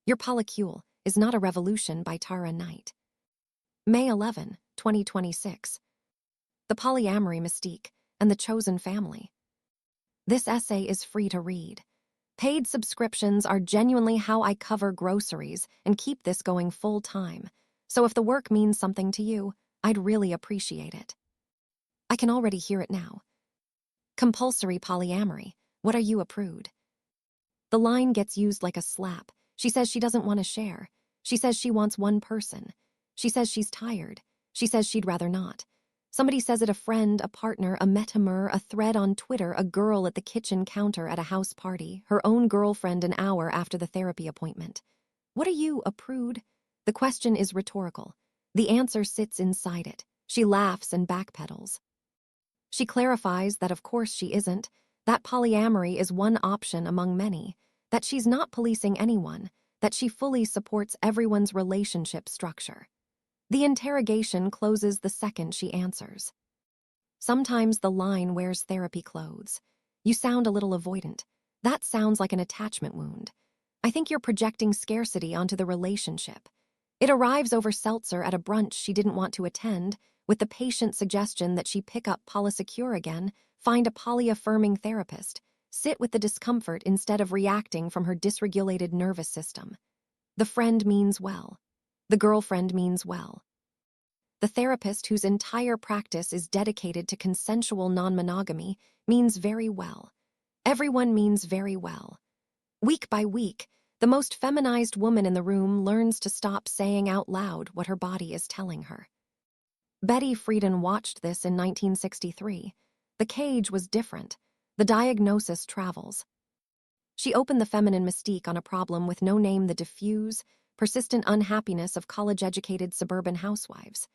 Your Polycule is not a revolution by Tara Knight. May 11, 2026. The Polyamory Mystique and the Chosen Family. This essay is free to read. Paid subscriptions are genuinely how I cover groceries and keep this going full time. So if the work means something to you, I'd really appreciate it. I can already hear it now. Compulsory polyamory. What are you, a prude? The line gets used like a slap. She says she doesn't want to share. She says she wants one person. She says she's tired. She says she'd rather not. Somebody says it, a friend, a partner, a metamer, a thread on Twitter, a girl at the kitchen counter at a house party, her own girlfriend an hour after the therapy appointment. What are you, a prude? The question is rhetorical. The answer sits inside it. She laughs and backpedals. She clarifies that of course she isn't, that polyamory is one option among many, that she's not policing anyone, that she fully supports everyone's relationship structure. The interrogation closes the second she answers. Sometimes the line wears therapy clothes. You sound a little avoidant. That sounds like an attachment wound. I think you're projecting scarcity onto the relationship. It arrives over seltzer at a brunch she didn't want to attend, with the patient suggestion that she pick up Polysecure again, find a poly-affirming therapist, sit with the discomfort instead of reacting from her dysregulated nervous system. The friend means well. The girlfriend means well. The therapist, whose entire practice is dedicated to consensual non-monogamy, means very well. Everyone means very well. Week by week, the most feminized woman in the room learns to stop saying out loud what her body is telling her. Betty Friedan watched this in 1963. The cage was different. The diagnosis travels. She opened the feminine mystique on a problem with no name: the diffuse, persistent unhappiness of college-educated suburban housewives.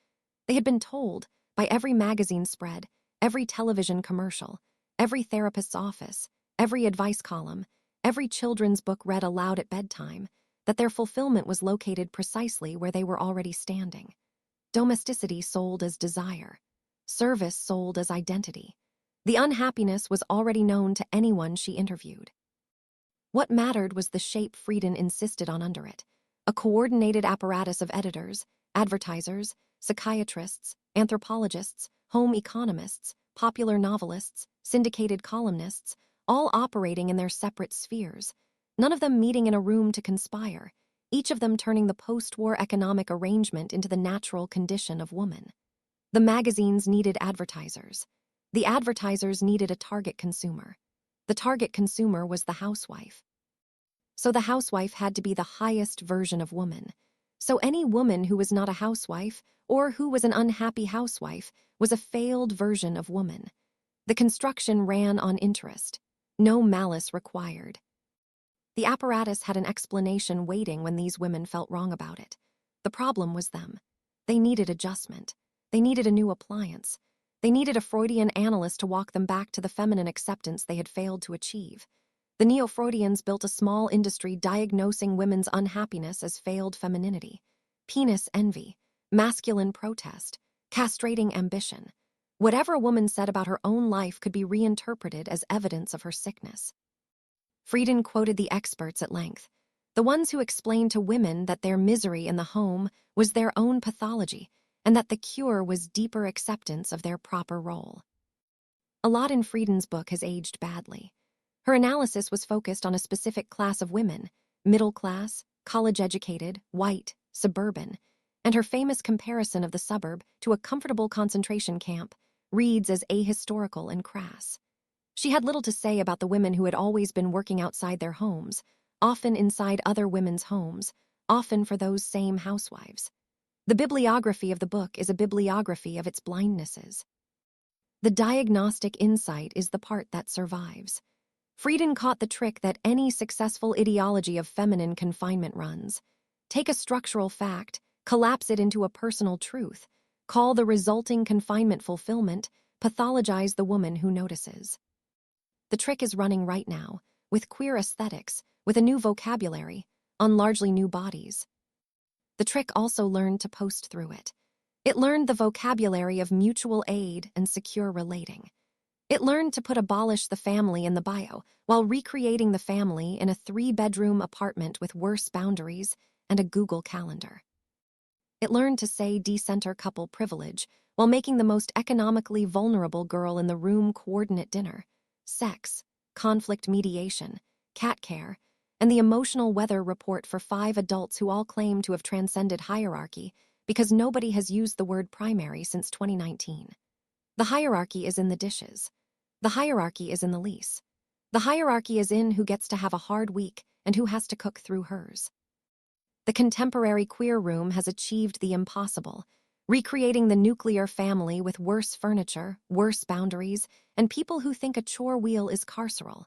They had been told, by every magazine spread, every television commercial, every therapist's office, every advice column, every children's book read aloud at bedtime, that their fulfillment was located precisely where they were already standing. Domesticity sold as desire. Service sold as identity. The unhappiness was already known to anyone she interviewed. What mattered was the shape Friedan insisted on under it: a coordinated apparatus of editors, advertisers, psychiatrists, anthropologists, home economists, popular novelists, syndicated columnists, all operating in their separate spheres, none of them meeting in a room to conspire, each of them turning the post-war economic arrangement into the natural condition of woman. The magazines needed advertisers. The advertisers needed a target consumer. The target consumer was the housewife. So the housewife had to be the highest version of woman. So any woman who was not a housewife, or who was an unhappy housewife, was a failed version of woman. The construction ran on interest. No malice required. The apparatus had an explanation waiting when these women felt wrong about it. The problem was them. They needed adjustment. They needed a new appliance. They needed a Freudian analyst to walk them back to the feminine acceptance they had failed to achieve. The neo-Freudians built a small industry diagnosing women's unhappiness as failed femininity, penis envy, masculine protest, castrating ambition. Whatever a woman said about her own life could be reinterpreted as evidence of her sickness. Friedan quoted the experts at length, the ones who explained to women that their misery in the home was their own pathology, and that the cure was deeper acceptance of their proper role. A lot in Friedan's book has aged badly. Her analysis was focused on a specific class of women, middle class, college-educated, white, suburban, and her famous comparison of the suburb to a comfortable concentration camp reads as ahistorical and crass. She had little to say about the women who had always been working outside their homes, often inside other women's homes, often for those same housewives. The bibliography of the book is a bibliography of its blindnesses. The diagnostic insight is the part that survives. Friedan caught the trick that any successful ideology of feminine confinement runs. Take a structural fact, collapse it into a personal truth, call the resulting confinement fulfillment, pathologize the woman who notices. The trick is running right now, with queer aesthetics, with a new vocabulary, on largely new bodies. The trick also learned to post through it. It learned the vocabulary of mutual aid and secure relating. It learned to put abolish the family in the bio while recreating the family in a 3-bedroom apartment with worse boundaries and a Google Calendar. It learned to say decenter couple privilege while making the most economically vulnerable girl in the room coordinate dinner, sex, conflict mediation, cat care, and the emotional weather report for 5 adults who all claim to have transcended hierarchy because nobody has used the word primary since 2019. The hierarchy is in the dishes. The hierarchy is in the lease. The hierarchy is in who gets to have a hard week and who has to cook through hers. The contemporary queer room has achieved the impossible, recreating the nuclear family with worse furniture, worse boundaries, and people who think a chore wheel is carceral.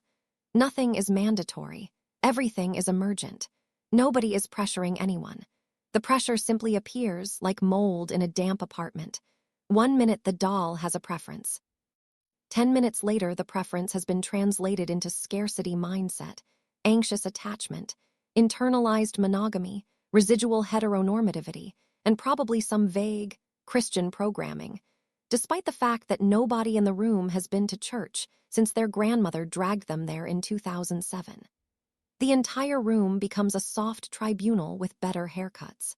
Nothing is mandatory. Everything is emergent. Nobody is pressuring anyone. The pressure simply appears like mold in a damp apartment. 1 minute the doll has a preference. 10 minutes later, the preference has been translated into scarcity mindset, anxious attachment, internalized monogamy, residual heteronormativity, and probably some vague Christian programming, despite the fact that nobody in the room has been to church since their grandmother dragged them there in 2007. The entire room becomes a soft tribunal with better haircuts.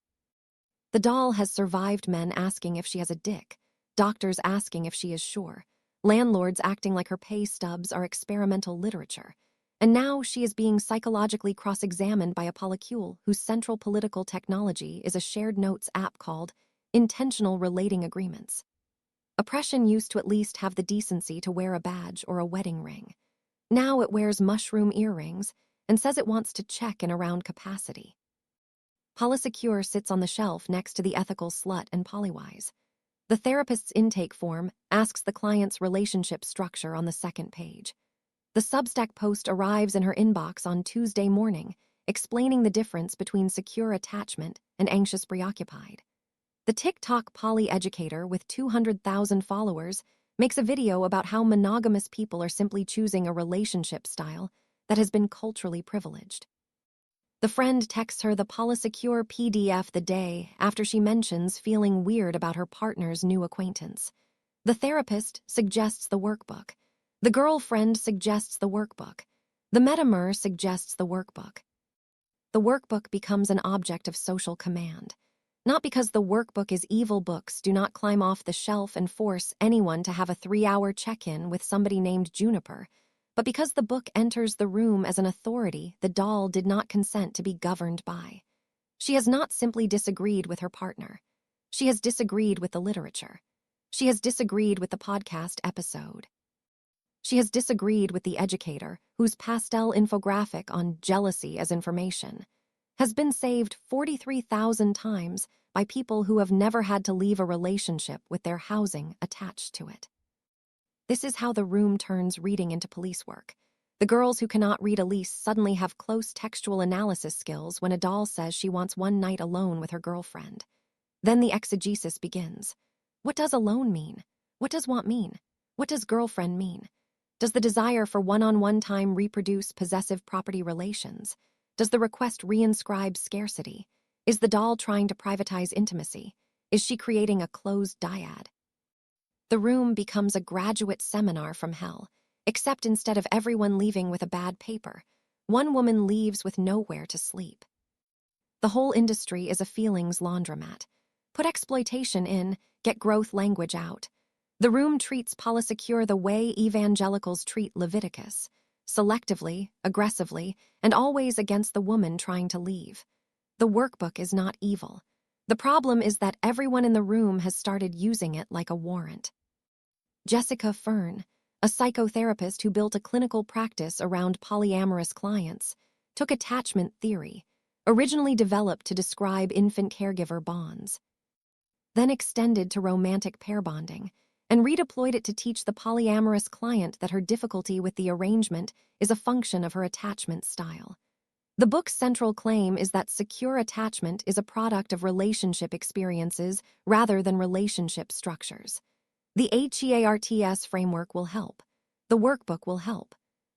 The doll has survived men asking if she has a dick, doctors asking if she is sure, landlords acting like her pay stubs are experimental literature, and now she is being psychologically cross-examined by a Polycule whose central political technology is a shared notes app called Intentional Relating Agreements. Oppression used to at least have the decency to wear a badge or a wedding ring. Now it wears mushroom earrings and says it wants to check in around capacity. Polysecure sits on the shelf next to the ethical slut and polywise. The therapist's intake form asks the client's relationship structure on the second page. The Substack post arrives in her inbox on Tuesday morning, explaining the difference between secure attachment and anxious preoccupied. The TikTok poly educator with 200,000 followers makes a video about how monogamous people are simply choosing a relationship style that has been culturally privileged. The friend texts her the Polysecure PDF the day after she mentions feeling weird about her partner's new acquaintance. The therapist suggests the workbook. The girlfriend suggests the workbook. The metamer suggests the workbook. The workbook becomes an object of social command. Not because the workbook is evil, books do not climb off the shelf and force anyone to have a 3-hour check-in with somebody named Juniper, but because the book enters the room as an authority the doll did not consent to be governed by. She has not simply disagreed with her partner. She has disagreed with the literature. She has disagreed with the podcast episode. She has disagreed with the educator whose pastel infographic on jealousy as information has been saved 43,000 times by people who have never had to leave a relationship with their housing attached to it. This is how the room turns reading into police work. The girls who cannot read a lease suddenly have close textual analysis skills when a doll says she wants one night alone with her girlfriend. Then the exegesis begins. What does alone mean? What does want mean? What does girlfriend mean? Does the desire for one-on-one time reproduce possessive property relations? Does the request reinscribe scarcity? Is the doll trying to privatize intimacy? Is she creating a closed dyad? The room becomes a graduate seminar from hell, except instead of everyone leaving with a bad paper, one woman leaves with nowhere to sleep. The whole industry is a feelings laundromat. Put exploitation in, get growth language out. The room treats Polysecure the way evangelicals treat Leviticus, selectively, aggressively, and always against the woman trying to leave. The workbook is not evil. The problem is that everyone in the room has started using it like a warrant. Jessica Fern, a psychotherapist who built a clinical practice around polyamorous clients, took attachment theory, originally developed to describe infant caregiver bonds, then extended to romantic pair bonding, and redeployed it to teach the polyamorous client that her difficulty with the arrangement is a function of her attachment style. The book's central claim is that secure attachment is a product of relationship experiences rather than relationship structures. The HEARTS framework will help. The workbook will help.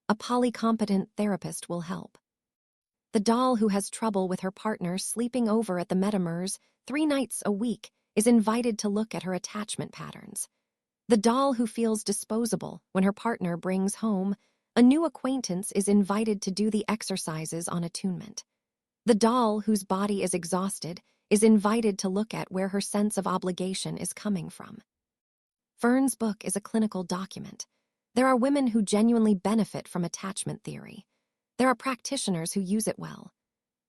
A polycompetent therapist will help. The doll who has trouble with her partner sleeping over at the metamers 3 nights a week is invited to look at her attachment patterns. The doll who feels disposable when her partner brings home a new acquaintance is invited to do the exercises on attunement. The doll whose body is exhausted is invited to look at where her sense of obligation is coming from. Fern's book is a clinical document. There are women who genuinely benefit from attachment theory. There are practitioners who use it well.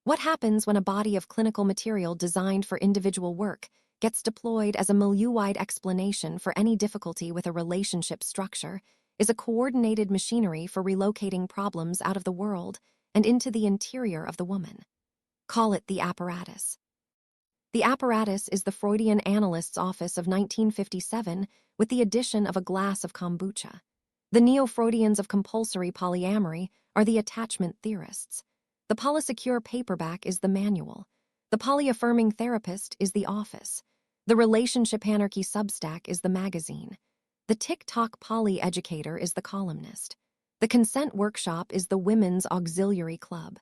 What happens when a body of clinical material designed for individual work gets deployed as a milieu-wide explanation for any difficulty with a relationship structure is a coordinated machinery for relocating problems out of the world and into the interior of the woman. Call it the apparatus. The apparatus is the Freudian analyst's office of 1957 with the addition of a glass of kombucha. The neo-Freudians of compulsory polyamory are the attachment theorists. The Polysecure paperback is the manual. The polyaffirming therapist is the office. The relationship anarchy Substack is the magazine. The TikTok poly educator is the columnist. The consent workshop is the women's auxiliary club.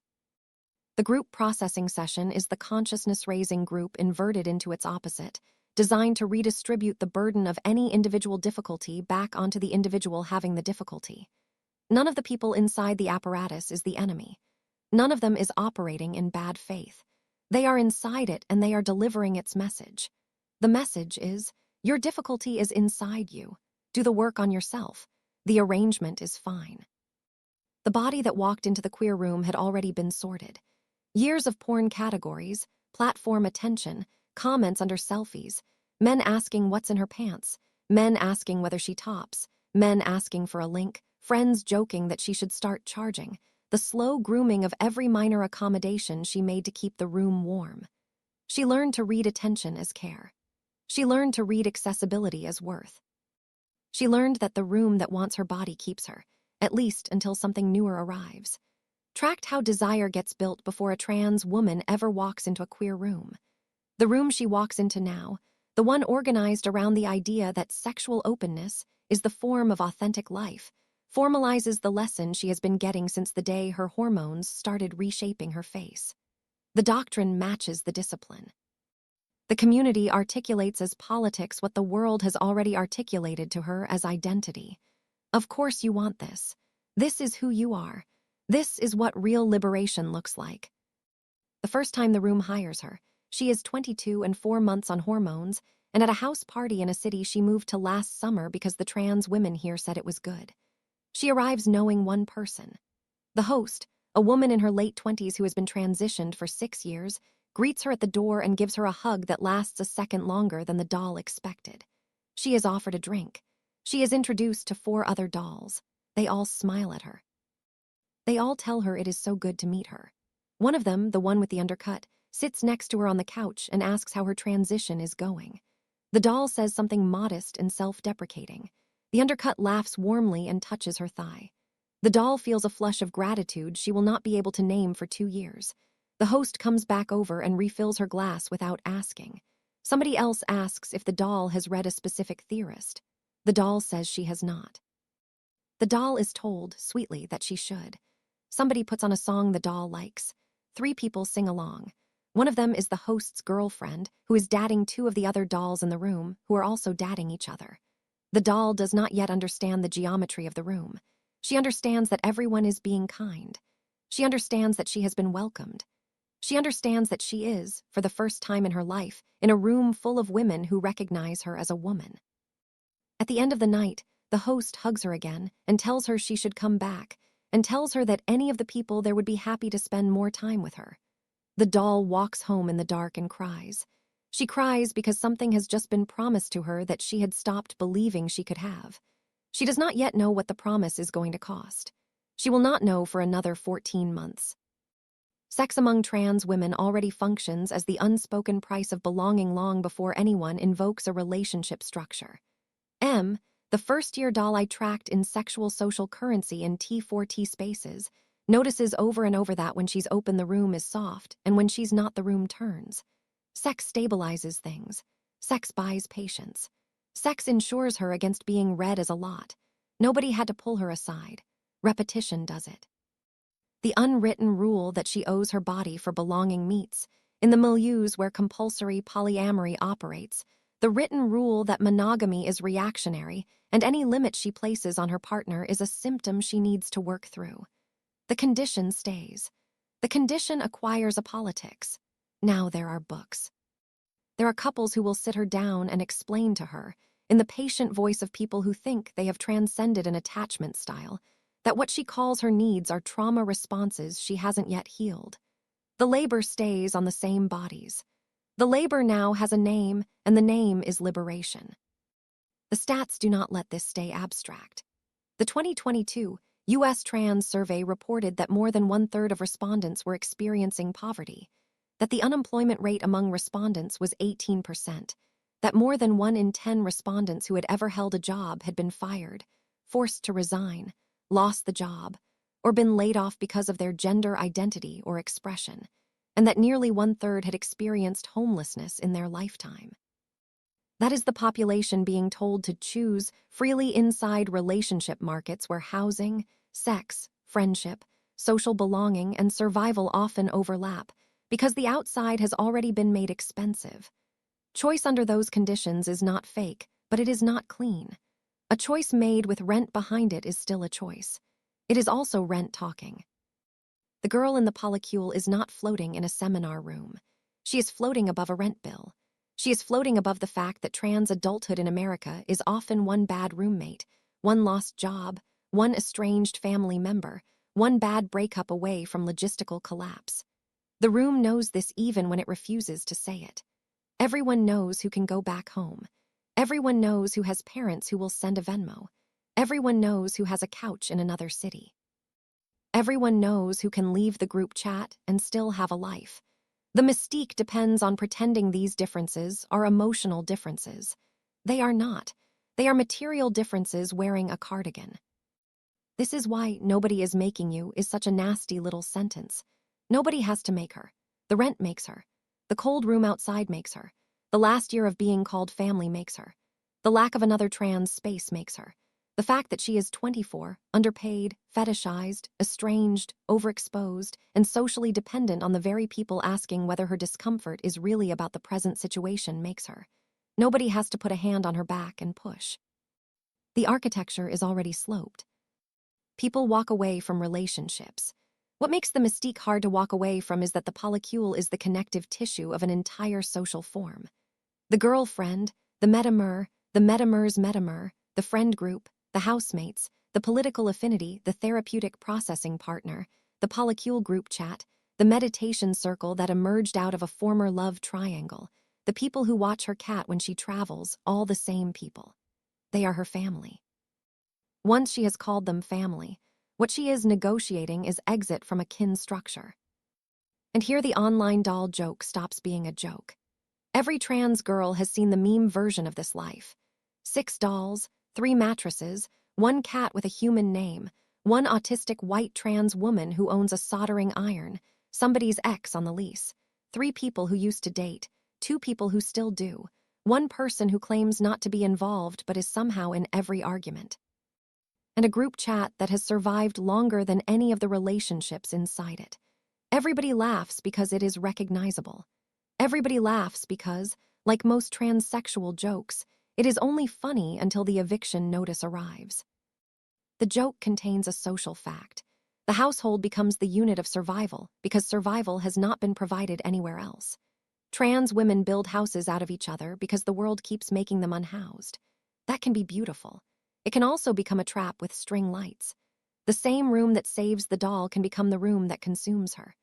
The group processing session is the consciousness-raising group inverted into its opposite, designed to redistribute the burden of any individual difficulty back onto the individual having the difficulty. None of the people inside the apparatus is the enemy. None of them is operating in bad faith. They are inside it and they are delivering its message. The message is, your difficulty is inside you. Do the work on yourself. The arrangement is fine. The body that walked into the queer room had already been sorted. Years of porn categories, platform attention, comments under selfies, men asking what's in her pants, men asking whether she tops, men asking for a link, friends joking that she should start charging, the slow grooming of every minor accommodation she made to keep the room warm. She learned to read attention as care. She learned to read accessibility as worth. She learned that the room that wants her body keeps her, at least until something newer arrives. Tracked how desire gets built before a trans woman ever walks into a queer room. The room she walks into now, the one organized around the idea that sexual openness is the form of authentic life, formalizes the lesson she has been getting since the day her hormones started reshaping her face. The doctrine matches the discipline. The community articulates as politics what the world has already articulated to her as identity. Of course you want this. This is who you are. This is what real liberation looks like. The first time the room hires her, she is 22 and 4 months on hormones, and at a house party in a city she moved to last summer because the trans women here said it was good. She arrives knowing one person. The host, a woman in her late 20s who has been transitioned for 6 years, greets her at the door and gives her a hug that lasts a second longer than the doll expected. She is offered a drink. She is introduced to 4 other dolls. They all smile at her. They all tell her it is so good to meet her. One of them, the one with the undercut, sits next to her on the couch and asks how her transition is going. The doll says something modest and self-deprecating. The undercut laughs warmly and touches her thigh. The doll feels a flush of gratitude she will not be able to name for 2 years. The host comes back over and refills her glass without asking. Somebody else asks if the doll has read a specific theorist. The doll says she has not. The doll is told, sweetly, that she should. Somebody puts on a song the doll likes. 3 people sing along. One of them is the host's girlfriend, who is dadding 2 of the other dolls in the room, who are also dadding each other. The doll does not yet understand the geometry of the room. She understands that everyone is being kind. She understands that she has been welcomed. She understands that she is, for the first time in her life, in a room full of women who recognize her as a woman. At the end of the night, the host hugs her again and tells her she should come back, and tells her that any of the people there would be happy to spend more time with her. The doll walks home in the dark and cries. She cries because something has just been promised to her that she had stopped believing she could have. She does not yet know what the promise is going to cost. She will not know for another 14 months. Sex among trans women already functions as the unspoken price of belonging long before anyone invokes a relationship structure. M, the first-year doll I tracked in sexual social currency in T4T spaces, notices over and over that when she's open the room is soft, and when she's not the room turns. Sex stabilizes things. Sex buys patience. Sex ensures her against being read as a lot. Nobody had to pull her aside. Repetition does it. The unwritten rule that she owes her body for belonging meets, in the milieus where compulsory polyamory operates, The written rule that monogamy is reactionary and any limit she places on her partner is a symptom she needs to work through. The condition stays. The condition acquires a politics. Now there are books. There are couples who will sit her down and explain to her, in the patient voice of people who think they have transcended an attachment style, that what she calls her needs are trauma responses she hasn't yet healed. The labor stays on the same bodies. The labor now has a name, and the name is liberation. The stats do not let this stay abstract. The 2022 U.S. Trans Survey reported that more than one-third of respondents were experiencing poverty, that the unemployment rate among respondents was 18%, that more than 1 in 10 respondents who had ever held a job had been fired, forced to resign, lost the job, or been laid off because of their gender identity or expression, and that nearly one-third had experienced homelessness in their lifetime. That is the population being told to choose freely inside relationship markets where housing, sex, friendship, social belonging, and survival often overlap because the outside has already been made expensive. Choice under those conditions is not fake, but it is not clean. A choice made with rent behind it is still a choice. It is also rent talking. The girl in the Polycule is not floating in a seminar room. She is floating above a rent bill. She is floating above the fact that trans adulthood in America is often one bad roommate, one lost job, one estranged family member, one bad breakup away from logistical collapse. The room knows this even when it refuses to say it. Everyone knows who can go back home. Everyone knows who has parents who will send a Venmo. Everyone knows who has a couch in another city. Everyone knows who can leave the group chat and still have a life. The mystique depends on pretending these differences are emotional differences. They are not. They are material differences wearing a cardigan. This is why "nobody is making you" is such a nasty little sentence. Nobody has to make her. The rent makes her. The cold room outside makes her. The last year of being called family makes her. The lack of another trans space makes her. The fact that she is 24, underpaid, fetishized, estranged, overexposed, and socially dependent on the very people asking whether her discomfort is really about the present situation makes her. Nobody has to put a hand on her back and push. The architecture is already sloped. People walk away from relationships. What makes the mystique hard to walk away from is that the polycule is the connective tissue of an entire social form. The girlfriend, the metamer, the metamer's metamer, the friend group, the housemates, the political affinity, the therapeutic processing partner, the polycule group chat, the meditation circle that emerged out of a former love triangle, the people who watch her cat when she travels, all the same people. They are her family. Once she has called them family, what she is negotiating is exit from a kin structure. And here the online doll joke stops being a joke. Every trans girl has seen the meme version of this life. 6 dolls, 3 mattresses, 1 cat with a human name, 1 autistic white trans woman who owns a soldering iron, somebody's ex on the lease, 3 people who used to date, 2 people who still do, 1 person who claims not to be involved but is somehow in every argument. And a group chat that has survived longer than any of the relationships inside it. Everybody laughs because it is recognizable. Everybody laughs because, like most transsexual jokes, it is only funny until the eviction notice arrives. The joke contains a social fact. The household becomes the unit of survival because survival has not been provided anywhere else. Trans women build houses out of each other because the world keeps making them unhoused. That can be beautiful. It can also become a trap with string lights. The same room that saves the doll can become the room that consumes her.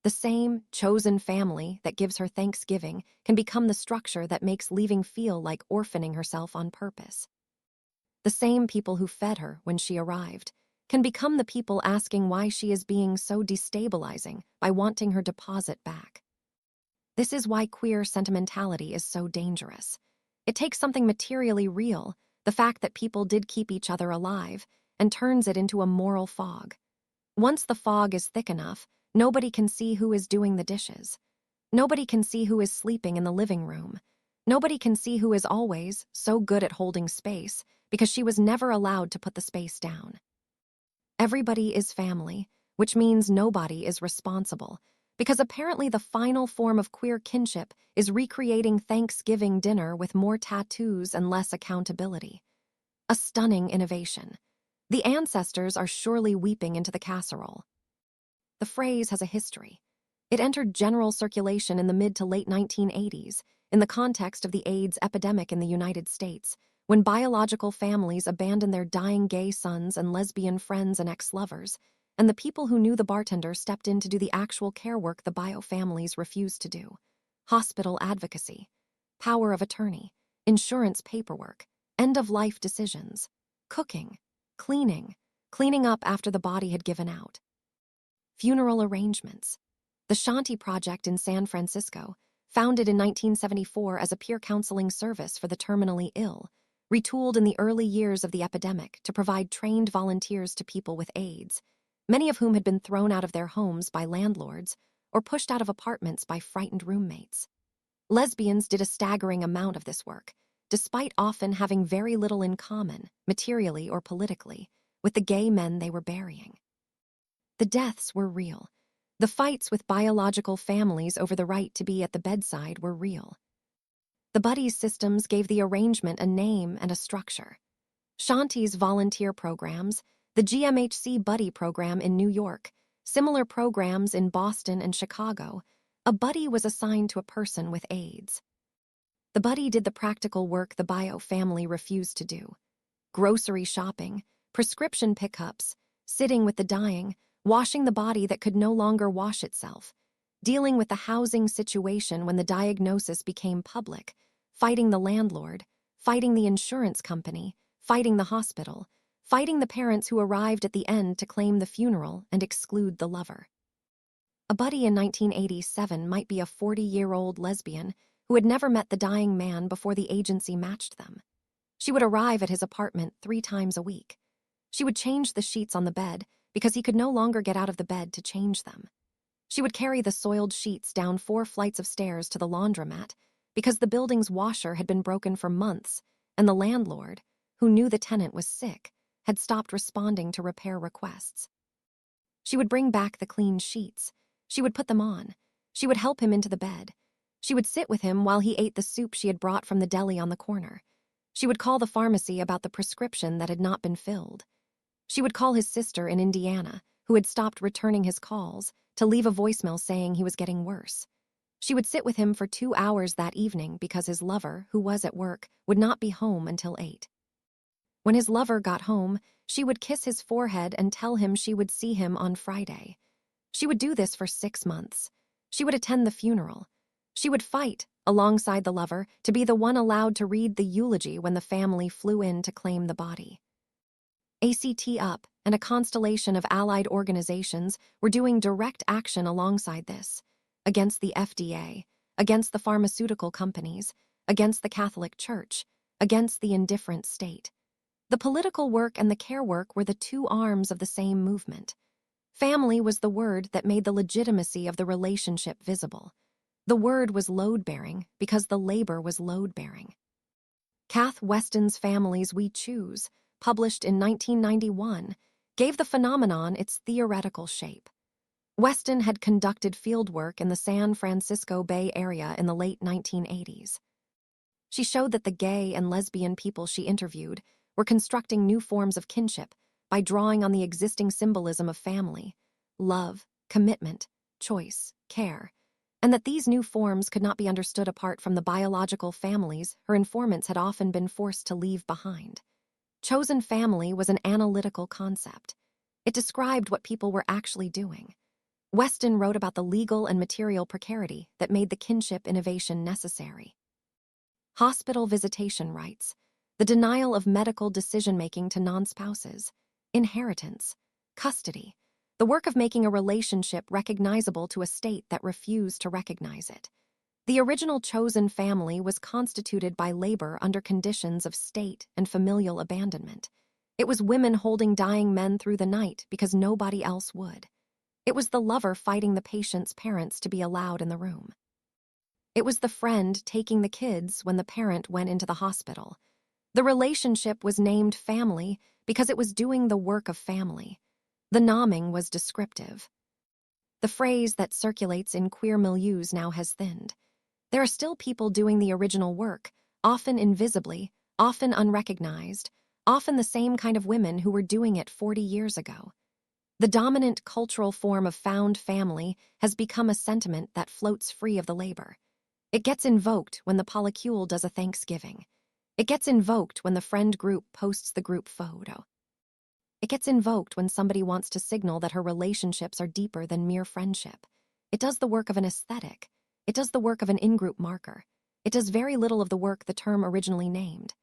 The same chosen family that gives her Thanksgiving can become the structure that makes leaving feel like orphaning herself on purpose. The same people who fed her when she arrived can become the people asking why she is being so destabilizing by wanting her deposit back. This is why queer sentimentality is so dangerous. It takes something materially real, the fact that people did keep each other alive, and turns it into a moral fog. Once the fog is thick enough, nobody can see who is doing the dishes. Nobody can see who is sleeping in the living room. Nobody can see who is always so good at holding space because she was never allowed to put the space down. Everybody is family, which means nobody is responsible, because apparently the final form of queer kinship is recreating Thanksgiving dinner with more tattoos and less accountability. A stunning innovation. The ancestors are surely weeping into the casserole. The phrase has a history. It entered general circulation in the mid to late 1980s in the context of the AIDS epidemic in the United States, when biological families abandoned their dying gay sons and lesbian friends and ex-lovers, and the people who knew the bartender stepped in to do the actual care work the bio families refused to do. Hospital advocacy, power of attorney, insurance paperwork, end-of-life decisions, cooking, cleaning up after the body had given out. Funeral arrangements. The Shanti Project in San Francisco, founded in 1974 as a peer counseling service for the terminally ill, retooled in the early years of the epidemic to provide trained volunteers to people with AIDS, many of whom had been thrown out of their homes by landlords or pushed out of apartments by frightened roommates. Lesbians did a staggering amount of this work, despite often having very little in common, materially or politically, with the gay men they were burying. The deaths were real. The fights with biological families over the right to be at the bedside were real. The buddies systems gave the arrangement a name and a structure. Shanti's volunteer programs, the GMHC Buddy program in New York, similar programs in Boston and Chicago, a buddy was assigned to a person with AIDS. The buddy did the practical work the bio family refused to do. Grocery shopping, prescription pickups, sitting with the dying, washing the body that could no longer wash itself, dealing with the housing situation when the diagnosis became public, fighting the landlord, fighting the insurance company, fighting the hospital, fighting the parents who arrived at the end to claim the funeral and exclude the lover. A buddy in 1987 might be a 40-year-old lesbian who had never met the dying man before the agency matched them. She would arrive at his apartment 3 times a week. She would change the sheets on the bed because he could no longer get out of the bed to change them. She would carry the soiled sheets down 4 flights of stairs to the laundromat because the building's washer had been broken for months, and the landlord, who knew the tenant was sick, had stopped responding to repair requests. She would bring back the clean sheets. She would put them on. She would help him into the bed. She would sit with him while he ate the soup she had brought from the deli on the corner. She would call the pharmacy about the prescription that had not been filled. She would call his sister in Indiana, who had stopped returning his calls, to leave a voicemail saying he was getting worse. She would sit with him for 2 hours that evening because his lover, who was at work, would not be home until 8. When his lover got home, she would kiss his forehead and tell him she would see him on Friday. She would do this for 6 months. She would attend the funeral. She would fight, alongside the lover, to be the one allowed to read the eulogy when the family flew in to claim the body. ACT UP and a constellation of allied organizations were doing direct action alongside this, against the FDA, against the pharmaceutical companies, against the Catholic Church, against the indifferent state. The political work and the care work were the 2 arms of the same movement. Family was the word that made the legitimacy of the relationship visible. The word was load-bearing because the labor was load-bearing. Kath Weston's Families We Choose, published in 1991, gave the phenomenon its theoretical shape. Weston had conducted fieldwork in the San Francisco Bay Area in the late 1980s. She showed that the gay and lesbian people she interviewed were constructing new forms of kinship by drawing on the existing symbolism of family, love, commitment, choice, care, and that these new forms could not be understood apart from the biological families her informants had often been forced to leave behind. Chosen family was an analytical concept. It described what people were actually doing. Weston wrote about the legal and material precarity that made the kinship innovation necessary. Hospital visitation rights, the denial of medical decision-making to non-spouses, inheritance, custody, the work of making a relationship recognizable to a state that refused to recognize it. The original chosen family was constituted by labor under conditions of state and familial abandonment. It was women holding dying men through the night because nobody else would. It was the lover fighting the patient's parents to be allowed in the room. It was the friend taking the kids when the parent went into the hospital. The relationship was named family because it was doing the work of family. The nomming was descriptive. The phrase that circulates in queer milieus now has thinned. There are still people doing the original work, often invisibly, often unrecognized, often the same kind of women who were doing it 40 years ago. The dominant cultural form of found family has become a sentiment that floats free of the labor. It gets invoked when the Polycule does a Thanksgiving. It gets invoked when the friend group posts the group photo. It gets invoked when somebody wants to signal that her relationships are deeper than mere friendship. It does the work of an aesthetic. It does the work of an in-group marker. It does very little of the work the term originally named.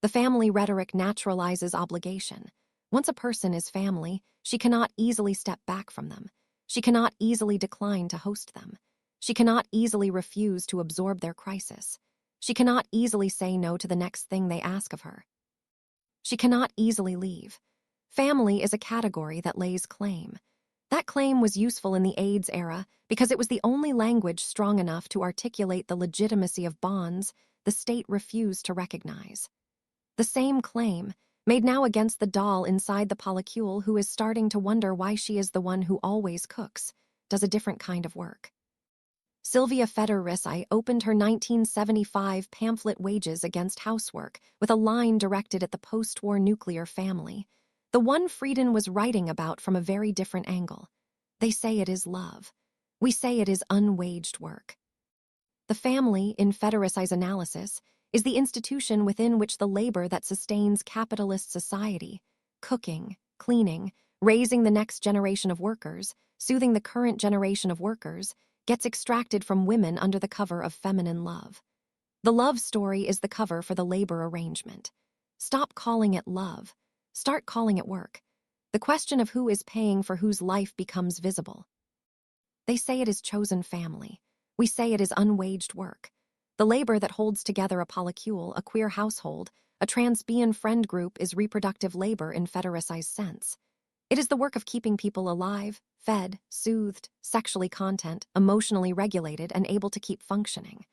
The family rhetoric naturalizes obligation. Once a person is family, she cannot easily step back from them. She cannot easily decline to host them. She cannot easily refuse to absorb their crisis. She cannot easily say no to the next thing they ask of her. She cannot easily leave. Family is a category that lays claim. That claim was useful in the AIDS era because it was the only language strong enough to articulate the legitimacy of bonds the state refused to recognize. The same claim, made now against the doll inside the Polycule who is starting to wonder why she is the one who always cooks, does a different kind of work. Sylvia Federici opened her 1975 pamphlet Wages Against Housework with a line directed at the post-war nuclear family, the one Frieden was writing about from a very different angle. They say it is love. We say it is unwaged work. The family, in Federici's analysis, is the institution within which the labor that sustains capitalist society, cooking, cleaning, raising the next generation of workers, soothing the current generation of workers, gets extracted from women under the cover of feminine love. The love story is the cover for the labor arrangement. Stop calling it love. Start calling it work. The question of who is paying for whose life becomes visible. They say it is chosen family. We say it is unwaged work. The labor that holds together a polycule, a queer household, a transbian friend group is reproductive labor in Federici's sense. It is the work of keeping people alive, fed, soothed, sexually content, emotionally regulated, and able to keep functioning.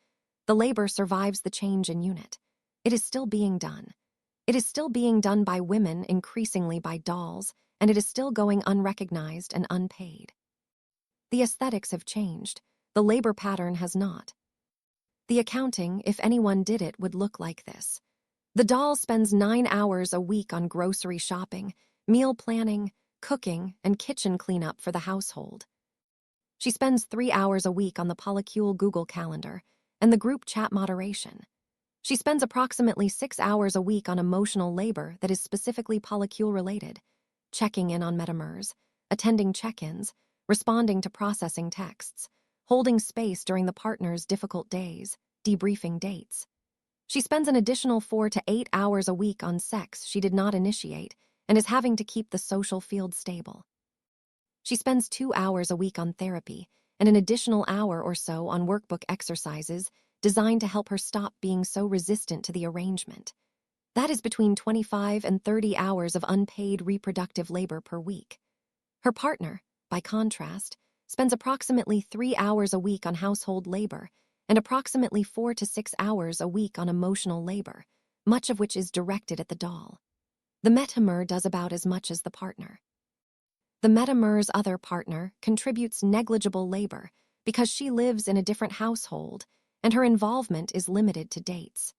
The labor survives the change in unit. It is still being done. It is still being done by women, increasingly by dolls, and it is still going unrecognized and unpaid. The aesthetics have changed. The labor pattern has not. The accounting, if anyone did it, would look like this. The doll spends 9 hours a week on grocery shopping, meal planning, cooking, and kitchen cleanup for the household. She spends 3 hours a week on the Polycule Google Calendar and the group chat moderation. She spends approximately 6 hours a week on emotional labor that is specifically Polycule-related, checking in on metamers, attending check-ins, responding to processing texts, holding space during the partner's difficult days, debriefing dates. She spends an additional 4 to 8 hours a week on sex she did not initiate and is having to keep the social field stable. She spends 2 hours a week on therapy and an additional hour or so on workbook exercises designed to help her stop being so resistant to the arrangement. That is between 25 and 30 hours of unpaid reproductive labor per week. Her partner, by contrast, spends approximately 3 hours a week on household labor and approximately 4 to 6 hours a week on emotional labor, much of which is directed at the doll. The metamer does about as much as the partner. The metamer's other partner contributes negligible labor because she lives in a different household and her involvement is limited to dates.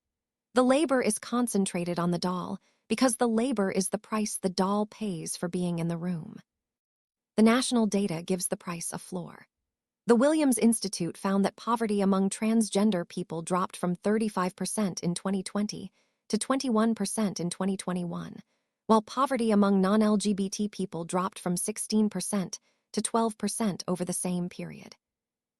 The labor is concentrated on the doll because the labor is the price the doll pays for being in the room. The national data gives the price a floor. The Williams Institute found that poverty among transgender people dropped from 35% in 2020 to 21% in 2021, while poverty among non-LGBT people dropped from 16% to 12% over the same period.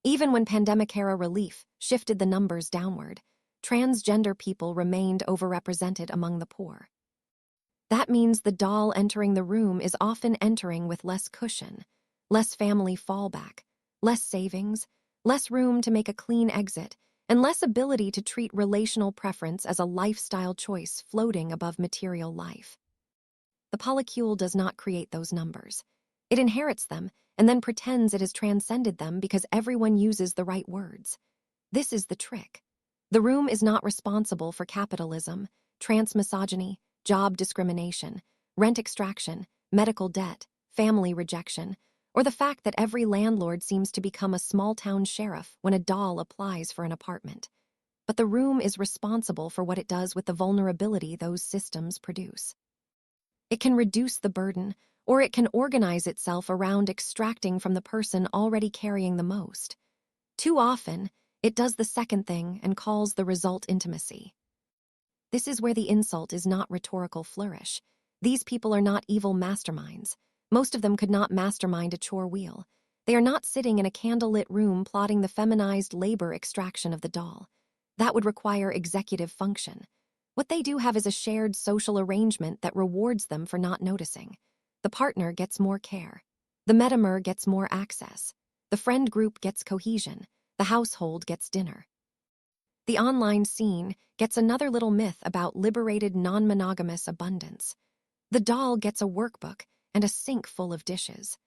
Even when pandemic-era relief shifted the numbers downward, transgender people remained overrepresented among the poor. That means the doll entering the room is often entering with less cushion, less family fallback, less savings, less room to make a clean exit, and less ability to treat relational preference as a lifestyle choice floating above material life. The Polycule does not create those numbers. It inherits them and then pretends it has transcended them because everyone uses the right words. This is the trick. The room is not responsible for capitalism, transmisogyny, job discrimination, rent extraction, medical debt, family rejection, or the fact that every landlord seems to become a small-town sheriff when a doll applies for an apartment. But the room is responsible for what it does with the vulnerability those systems produce. It can reduce the burden, or it can organize itself around extracting from the person already carrying the most. Too often, it does the second thing and calls the result intimacy. This is where the insult is not rhetorical flourish. These people are not evil masterminds. Most of them could not mastermind a chore wheel. They are not sitting in a candlelit room plotting the feminized labor extraction of the doll. That would require executive function. What they do have is a shared social arrangement that rewards them for not noticing. The partner gets more care. The metamer gets more access. The friend group gets cohesion. The household gets dinner. The online scene gets another little myth about liberated non-monogamous abundance. The doll gets a workbook and a sink full of dishes.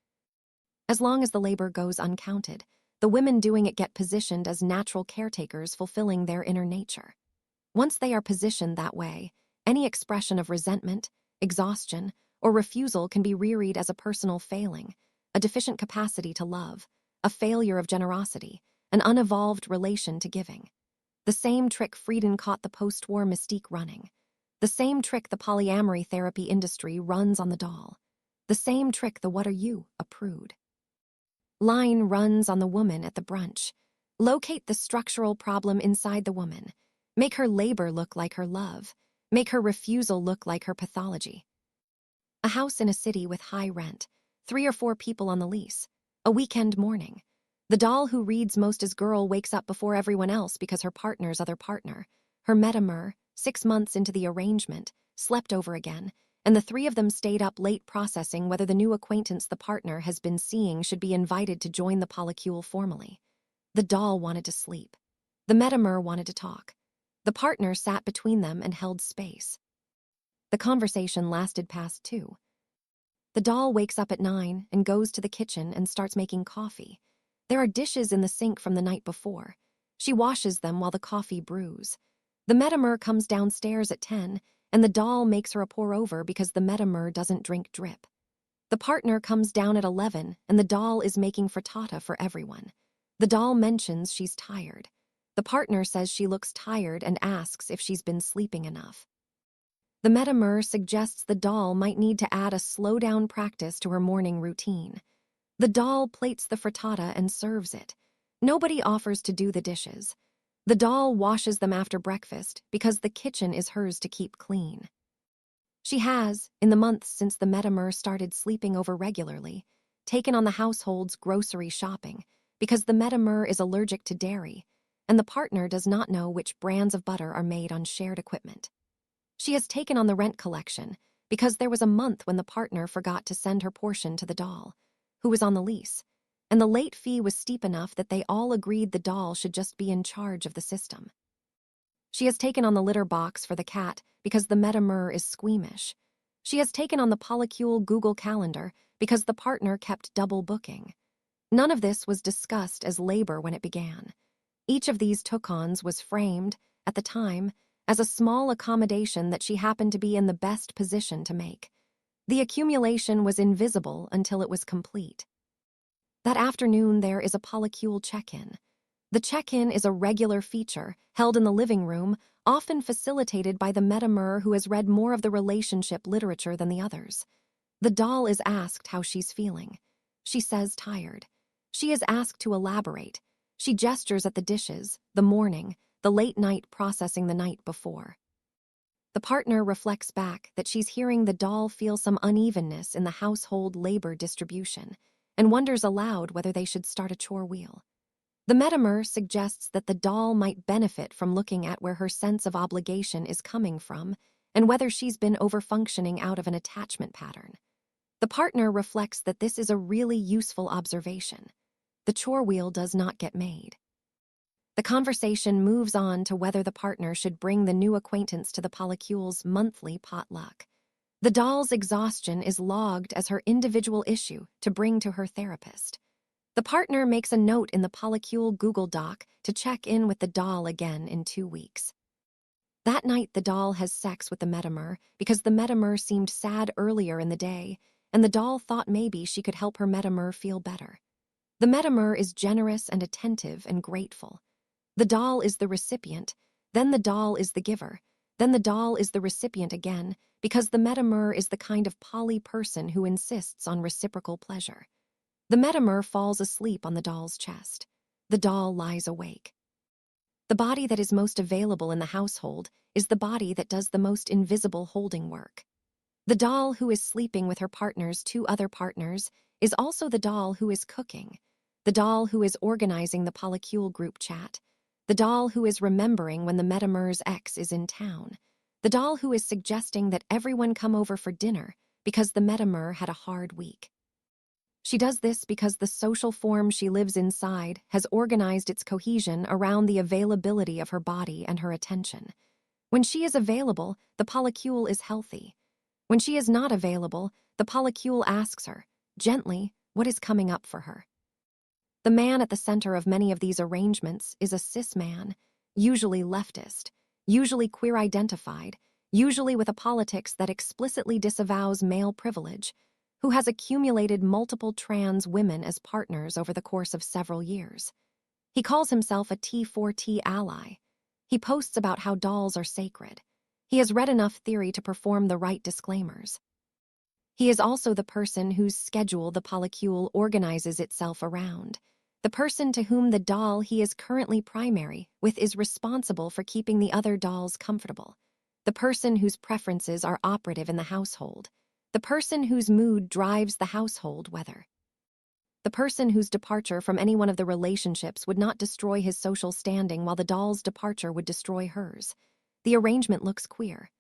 As long as the labor goes uncounted, the women doing it get positioned as natural caretakers fulfilling their inner nature. Once they are positioned that way, any expression of resentment, exhaustion, or refusal can be reread as a personal failing, a deficient capacity to love, a failure of generosity, an unevolved relation to giving. The same trick Frieden caught the post-war mystique running. The same trick the polyamory therapy industry runs on the doll. The same trick the "what are you, a prude?" line runs on the woman at the brunch. Locate the structural problem inside the woman. Make her labor look like her love. Make her refusal look like her pathology. A house in a city with high rent. 3 or 4 people on the lease. A weekend morning. The doll who reads most as girl wakes up before everyone else because her partner's other partner, her metamer, 6 months into the arrangement, slept over again, and the 3 of them stayed up late processing whether the new acquaintance the partner has been seeing should be invited to join the Polycule formally. The doll wanted to sleep. The metamer wanted to talk. The partner sat between them and held space. The conversation lasted past 2. The doll wakes up at 9 and goes to the kitchen and starts making coffee. There are dishes in the sink from the night before. She washes them while the coffee brews. The metamer comes downstairs at 10, and the doll makes her a pour-over because the metamer doesn't drink drip. The partner comes down at 11, and the doll is making frittata for everyone. The doll mentions she's tired. The partner says she looks tired and asks if she's been sleeping enough. The metamer suggests the doll might need to add a slow-down practice to her morning routine. The doll plates the frittata and serves it. Nobody offers to do the dishes. The doll washes them after breakfast because the kitchen is hers to keep clean. She has, in the months since the metamer started sleeping over regularly, taken on the household's grocery shopping because the metamer is allergic to dairy, and the partner does not know which brands of butter are made on shared equipment. She has taken on the rent collection because there was a month when the partner forgot to send her portion to the doll, who was on the lease, and the late fee was steep enough that they all agreed the doll should just be in charge of the system. She has taken on the litter box for the cat because the metamer is squeamish. She has taken on the Polycule Google Calendar because the partner kept double booking. None of this was discussed as labor when it began. Each of these took-ons was framed, at the time, as a small accommodation that she happened to be in the best position to make. The accumulation was invisible until it was complete. That afternoon there is a Polycule check-in. The check-in is a regular feature, held in the living room, often facilitated by the metamer who has read more of the relationship literature than the others. The doll is asked how she's feeling. She says tired. She is asked to elaborate. She gestures at the dishes, the morning, the late night processing the night before. The partner reflects back that she's hearing the doll feel some unevenness in the household labor distribution and wonders aloud whether they should start a chore wheel. The metamer suggests that the doll might benefit from looking at where her sense of obligation is coming from and whether she's been overfunctioning out of an attachment pattern. The partner reflects that this is a really useful observation. The chore wheel does not get made. The conversation moves on to whether the partner should bring the new acquaintance to the Polycule's monthly potluck. The doll's exhaustion is logged as her individual issue to bring to her therapist. The partner makes a note in the Polycule Google Doc to check in with the doll again in 2 weeks. That night, the doll has sex with the metamer because the metamer seemed sad earlier in the day, and the doll thought maybe she could help her metamer feel better. The metamer is generous and attentive and grateful. The doll is the recipient, then the doll is the giver, then the doll is the recipient again, because the metamer is the kind of poly person who insists on reciprocal pleasure. The metamer falls asleep on the doll's chest. The doll lies awake. The body that is most available in the household is the body that does the most invisible holding work. The doll who is sleeping with her partner's two other partners is also the doll who is cooking, the doll who is organizing the Polycule group chat, the doll who is remembering when the metamer's ex is in town, the doll who is suggesting that everyone come over for dinner because the metamer had a hard week. She does this because the social form she lives inside has organized its cohesion around the availability of her body and her attention. When she is available, the polycule is healthy. When she is not available, the polycule asks her, gently, what is coming up for her. The man at the center of many of these arrangements is a cis man, usually leftist, usually queer-identified, usually with a politics that explicitly disavows male privilege, who has accumulated multiple trans women as partners over the course of several years. He calls himself a T4T ally. He posts about how dolls are sacred. He has read enough theory to perform the right disclaimers. He is also the person whose schedule the polycule organizes itself around, the person to whom the doll he is currently primary with is responsible for keeping the other dolls comfortable, the person whose preferences are operative in the household, the person whose mood drives the household weather. The person whose departure from any one of the relationships would not destroy his social standing while the doll's departure would destroy hers. The arrangement looks queer.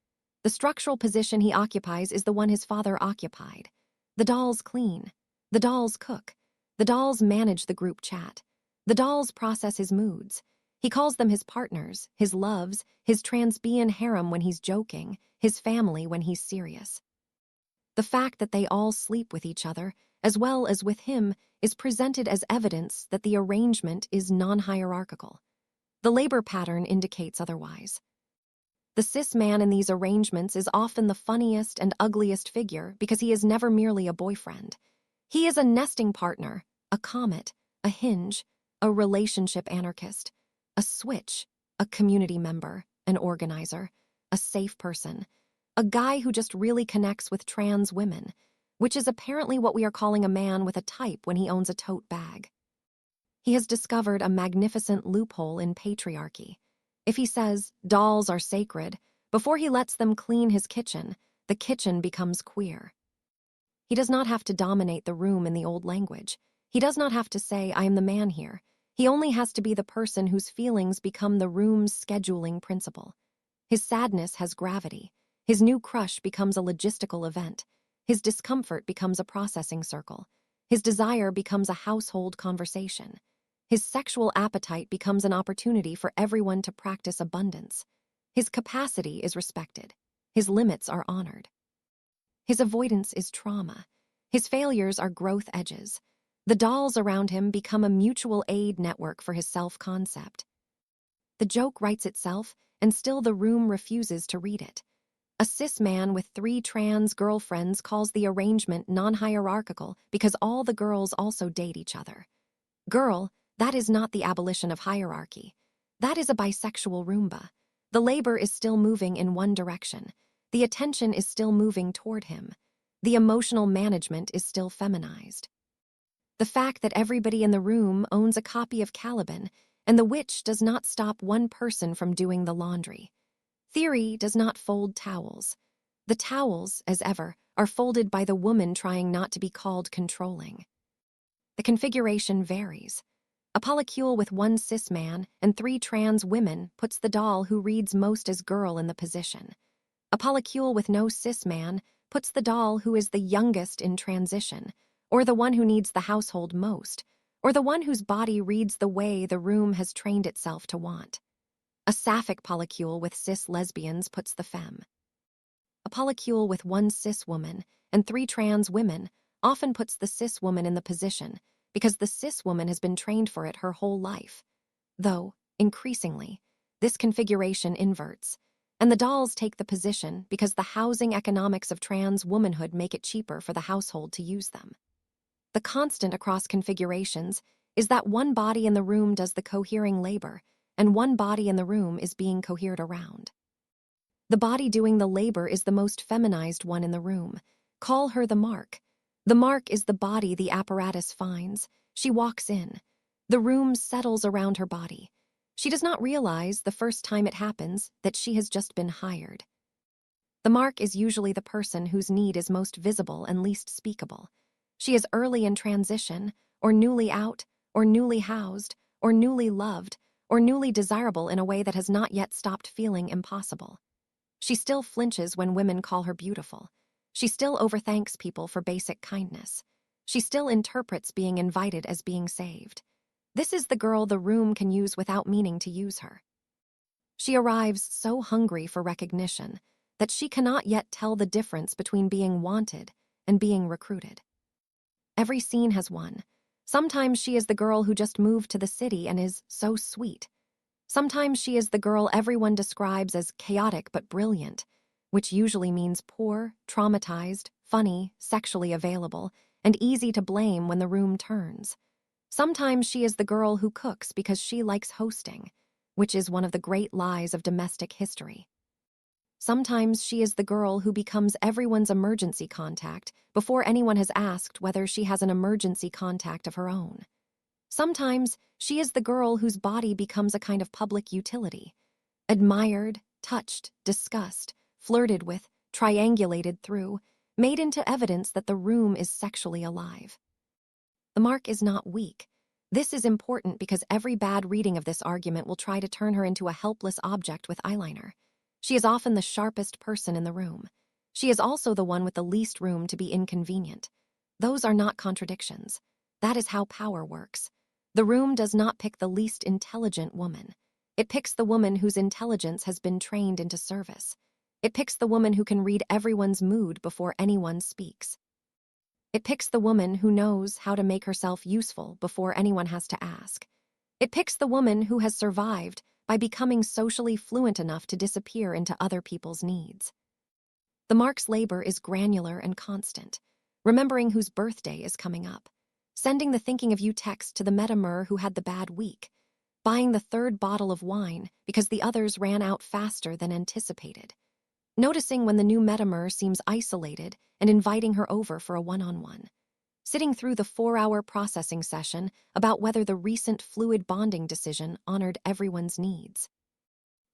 The structural position he occupies is the one his father occupied. The dolls clean. The dolls cook. The dolls manage the group chat. The dolls process his moods. He calls them his partners, his loves, his transbian harem when he's joking, his family when he's serious. The fact that they all sleep with each other, as well as with him, is presented as evidence that the arrangement is non-hierarchical. The labor pattern indicates otherwise. The cis man in these arrangements is often the funniest and ugliest figure because he is never merely a boyfriend. He is a nesting partner, a comet, a hinge, a relationship anarchist, a switch, a community member, an organizer, a safe person, a guy who just really connects with trans women, which is apparently what we are calling a man with a type when he owns a tote bag. He has discovered a magnificent loophole in patriarchy. If he says, dolls are sacred, before he lets them clean his kitchen, the kitchen becomes queer. He does not have to dominate the room in the old language. He does not have to say, I am the man here. He only has to be the person whose feelings become the room's scheduling principle. His sadness has gravity. His new crush becomes a logistical event. His discomfort becomes a processing circle. His desire becomes a household conversation. His sexual appetite becomes an opportunity for everyone to practice abundance. His capacity is respected. His limits are honored. His avoidance is trauma. His failures are growth edges. The dolls around him become a mutual aid network for his self-concept. The joke writes itself, and still the room refuses to read it. A cis man with 3 trans girlfriends calls the arrangement non-hierarchical because all the girls also date each other. Girl, that is not the abolition of hierarchy. That is a bisexual Roomba. The labor is still moving in one direction. The attention is still moving toward him. The emotional management is still feminized. The fact that everybody in the room owns a copy of Caliban and the witch does not stop one person from doing the laundry. Theory does not fold towels. The towels, as ever, are folded by the woman trying not to be called controlling. The configuration varies. A polycule with 1 cis man and 3 trans women puts the doll who reads most as girl in the position. A polycule with no cis man puts the doll who is the youngest in transition, or the one who needs the household most, or the one whose body reads the way the room has trained itself to want. A sapphic polycule with cis lesbians puts the femme. A polycule with 1 cis woman and 3 trans women often puts the cis woman in the position because the cis woman has been trained for it her whole life. Though, increasingly, this configuration inverts. And the dolls take the position because the housing economics of trans womanhood make it cheaper for the household to use them. The constant across configurations is that one body in the room does the cohering labor, and one body in the room is being cohered around. The body doing the labor is the most feminized one in the room. Call her the mark. The mark is the body the apparatus finds. She walks in. The room settles around her body. She does not realize the first time it happens that she has just been hired. The mark is usually the person whose need is most visible and least speakable. She is early in transition, or newly out, or newly housed, or newly loved, or newly desirable in a way that has not yet stopped feeling impossible. She still flinches when women call her beautiful. She still overthanks people for basic kindness. She still interprets being invited as being saved. This is the girl the room can use without meaning to use her. She arrives so hungry for recognition that she cannot yet tell the difference between being wanted and being recruited. Every scene has one. Sometimes she is the girl who just moved to the city and is so sweet. Sometimes she is the girl everyone describes as chaotic but brilliant, which usually means poor, traumatized, funny, sexually available, and easy to blame when the room turns. Sometimes she is the girl who cooks because she likes hosting, which is one of the great lies of domestic history. Sometimes she is the girl who becomes everyone's emergency contact before anyone has asked whether she has an emergency contact of her own. Sometimes she is the girl whose body becomes a kind of public utility, admired, touched, discussed, flirted with, triangulated through, made into evidence that the room is sexually alive. The mark is not weak. This is important because every bad reading of this argument will try to turn her into a helpless object with eyeliner. She is often the sharpest person in the room. She is also the one with the least room to be inconvenient. Those are not contradictions. That is how power works. The room does not pick the least intelligent woman. It picks the woman whose intelligence has been trained into service. It picks the woman who can read everyone's mood before anyone speaks. It picks the woman who knows how to make herself useful before anyone has to ask. It picks the woman who has survived by becoming socially fluent enough to disappear into other people's needs. The mark's labor is granular and constant, remembering whose birthday is coming up, sending the thinking of you text to the metamer who had the bad week, buying the third bottle of wine because the others ran out faster than anticipated, noticing when the new metamer seems isolated and inviting her over for a one-on-one, sitting through the 4-hour processing session about whether the recent fluid bonding decision honored everyone's needs,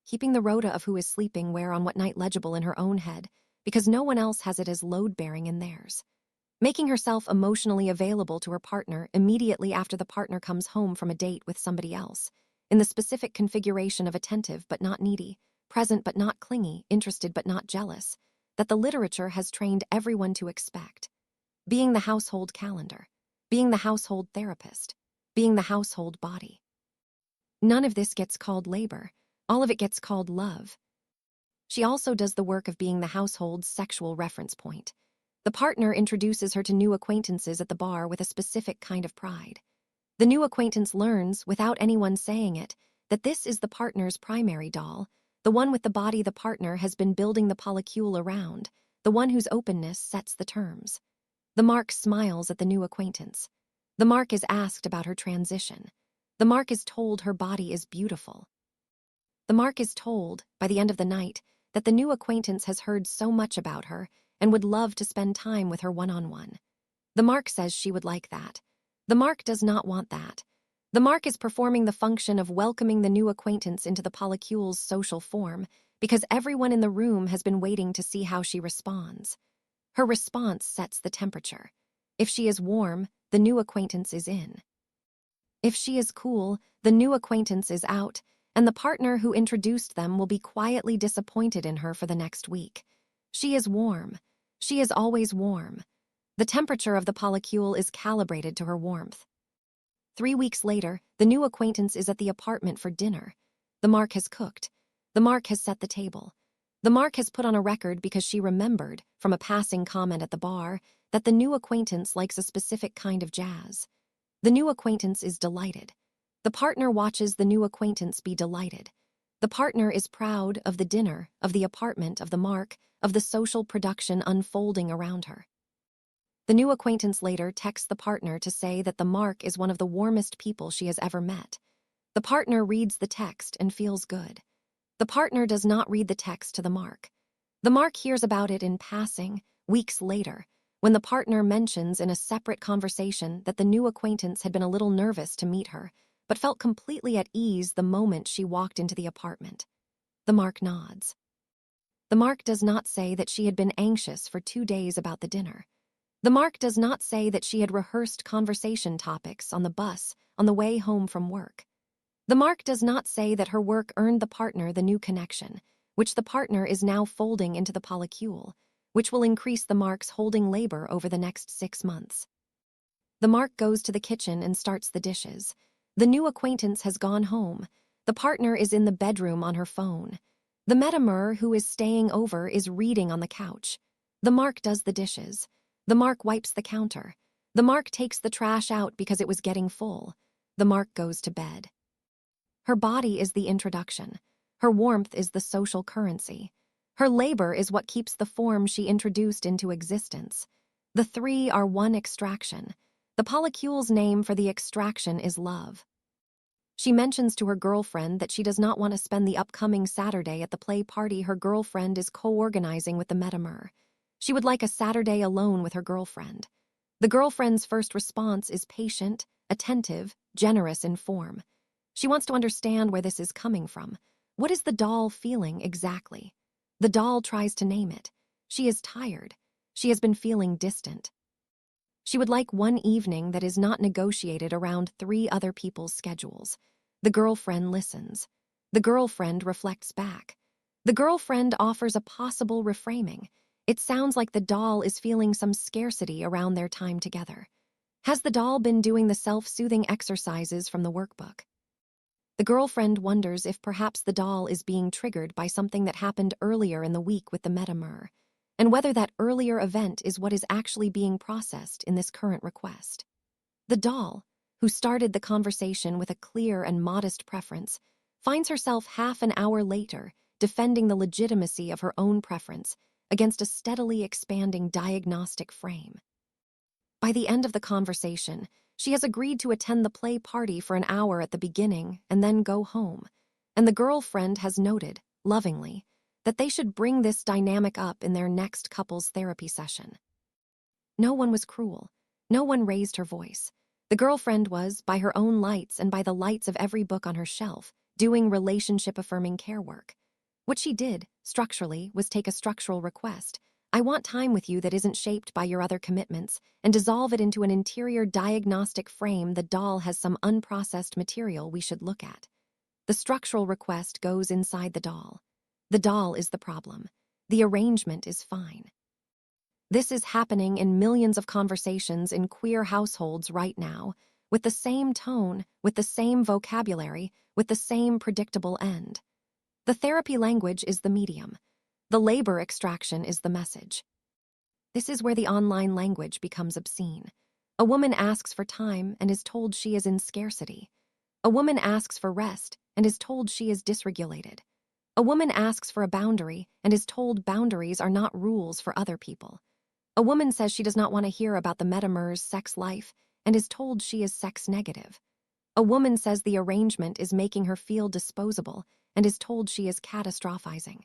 keeping the rota of who is sleeping where on what night legible in her own head because no one else has it as load-bearing in theirs, making herself emotionally available to her partner immediately after the partner comes home from a date with somebody else, in the specific configuration of attentive but not needy, present but not clingy, interested but not jealous, that the literature has trained everyone to expect. Being the household calendar, being the household therapist, being the household body. None of this gets called labor. All of it gets called love. She also does the work of being the household's sexual reference point. The partner introduces her to new acquaintances at the bar with a specific kind of pride. The new acquaintance learns, without anyone saying it, that this is the partner's primary doll, the one with the body the partner has been building the polycule around, the one whose openness sets the terms. The mark smiles at the new acquaintance. The mark is asked about her transition. The mark is told her body is beautiful. The mark is told, by the end of the night, that the new acquaintance has heard so much about her and would love to spend time with her one-on-one. The mark says she would like that. The mark does not want that. The mark is performing the function of welcoming the new acquaintance into the polycule's social form because everyone in the room has been waiting to see how she responds. Her response sets the temperature. If she is warm, the new acquaintance is in. If she is cool, the new acquaintance is out, and the partner who introduced them will be quietly disappointed in her for the next week. She is warm. She is always warm. The temperature of the polycule is calibrated to her warmth. 3 weeks later, the new acquaintance is at the apartment for dinner. The mark has cooked. The mark has set the table. The mark has put on a record because she remembered, from a passing comment at the bar, that the new acquaintance likes a specific kind of jazz. The new acquaintance is delighted. The partner watches the new acquaintance be delighted. The The partner is proud of the dinner, of the apartment, of the mark, of the social production unfolding around her. The new acquaintance later texts the partner to say that the mark is one of the warmest people she has ever met. The partner reads the text and feels good. The partner does not read the text to the mark. The mark hears about it in passing, weeks later, when the partner mentions in a separate conversation that the new acquaintance had been a little nervous to meet her, but felt completely at ease the moment she walked into the apartment. The mark nods. The mark does not say that she had been anxious for 2 days about the dinner. The mark does not say that she had rehearsed conversation topics on the bus on the way home from work. The mark does not say that her work earned the partner the new connection, which the partner is now folding into the polycule, which will increase the mark's holding labor over the next 6 months. The mark goes to the kitchen and starts the dishes. The new acquaintance has gone home. The partner is in the bedroom on her phone. The metamer who is staying over is reading on the couch. The mark does the dishes. The mark wipes the counter. The mark takes the trash out because it was getting full. The mark goes to bed. Her body is the introduction. Her warmth is the social currency. Her labor is what keeps the form she introduced into existence. The three are one extraction. The polycule's name for the extraction is love. She mentions to her girlfriend that she does not want to spend the upcoming Saturday at the play party her girlfriend is co-organizing with the metamer. She would like a Saturday alone with her girlfriend. The girlfriend's first response is patient, attentive, generous in form. She wants to understand where this is coming from. What is the doll feeling exactly? The doll tries to name it. She is tired. She has been feeling distant. She would like one evening that is not negotiated around 3 other people's schedules. The girlfriend listens. The girlfriend reflects back. The girlfriend offers a possible reframing. It sounds like the doll is feeling some scarcity around their time together. Has the doll been doing the self-soothing exercises from the workbook? The girlfriend wonders if perhaps the doll is being triggered by something that happened earlier in the week with the metamer, and whether that earlier event is what is actually being processed in this current request. The doll, who started the conversation with a clear and modest preference, finds herself half an hour later defending the legitimacy of her own preference against a steadily expanding diagnostic frame. By the end of the conversation, she has agreed to attend the play party for an hour at the beginning and then go home, and the girlfriend has noted, lovingly, that they should bring this dynamic up in their next couples therapy session. No one was cruel. No one raised her voice. The girlfriend was, by her own lights and by the lights of every book on her shelf, doing relationship-affirming care work. What she did, structurally, was take a structural request. I want time with you that isn't shaped by your other commitments, and dissolve it into an interior diagnostic frame. The doll has some unprocessed material we should look at. The structural request goes inside the doll. The doll is the problem. The arrangement is fine. This is happening in millions of conversations in queer households right now, with the same tone, with the same vocabulary, with the same predictable end. The therapy language is the medium. The labor extraction is the message. This is where the online language becomes obscene. A woman asks for time and is told she is in scarcity. A woman asks for rest and is told she is dysregulated. A woman asks for a boundary and is told boundaries are not rules for other people. A woman says she does not want to hear about the metamer's sex life and is told she is sex negative. A woman says the arrangement is making her feel disposable and is told she is catastrophizing.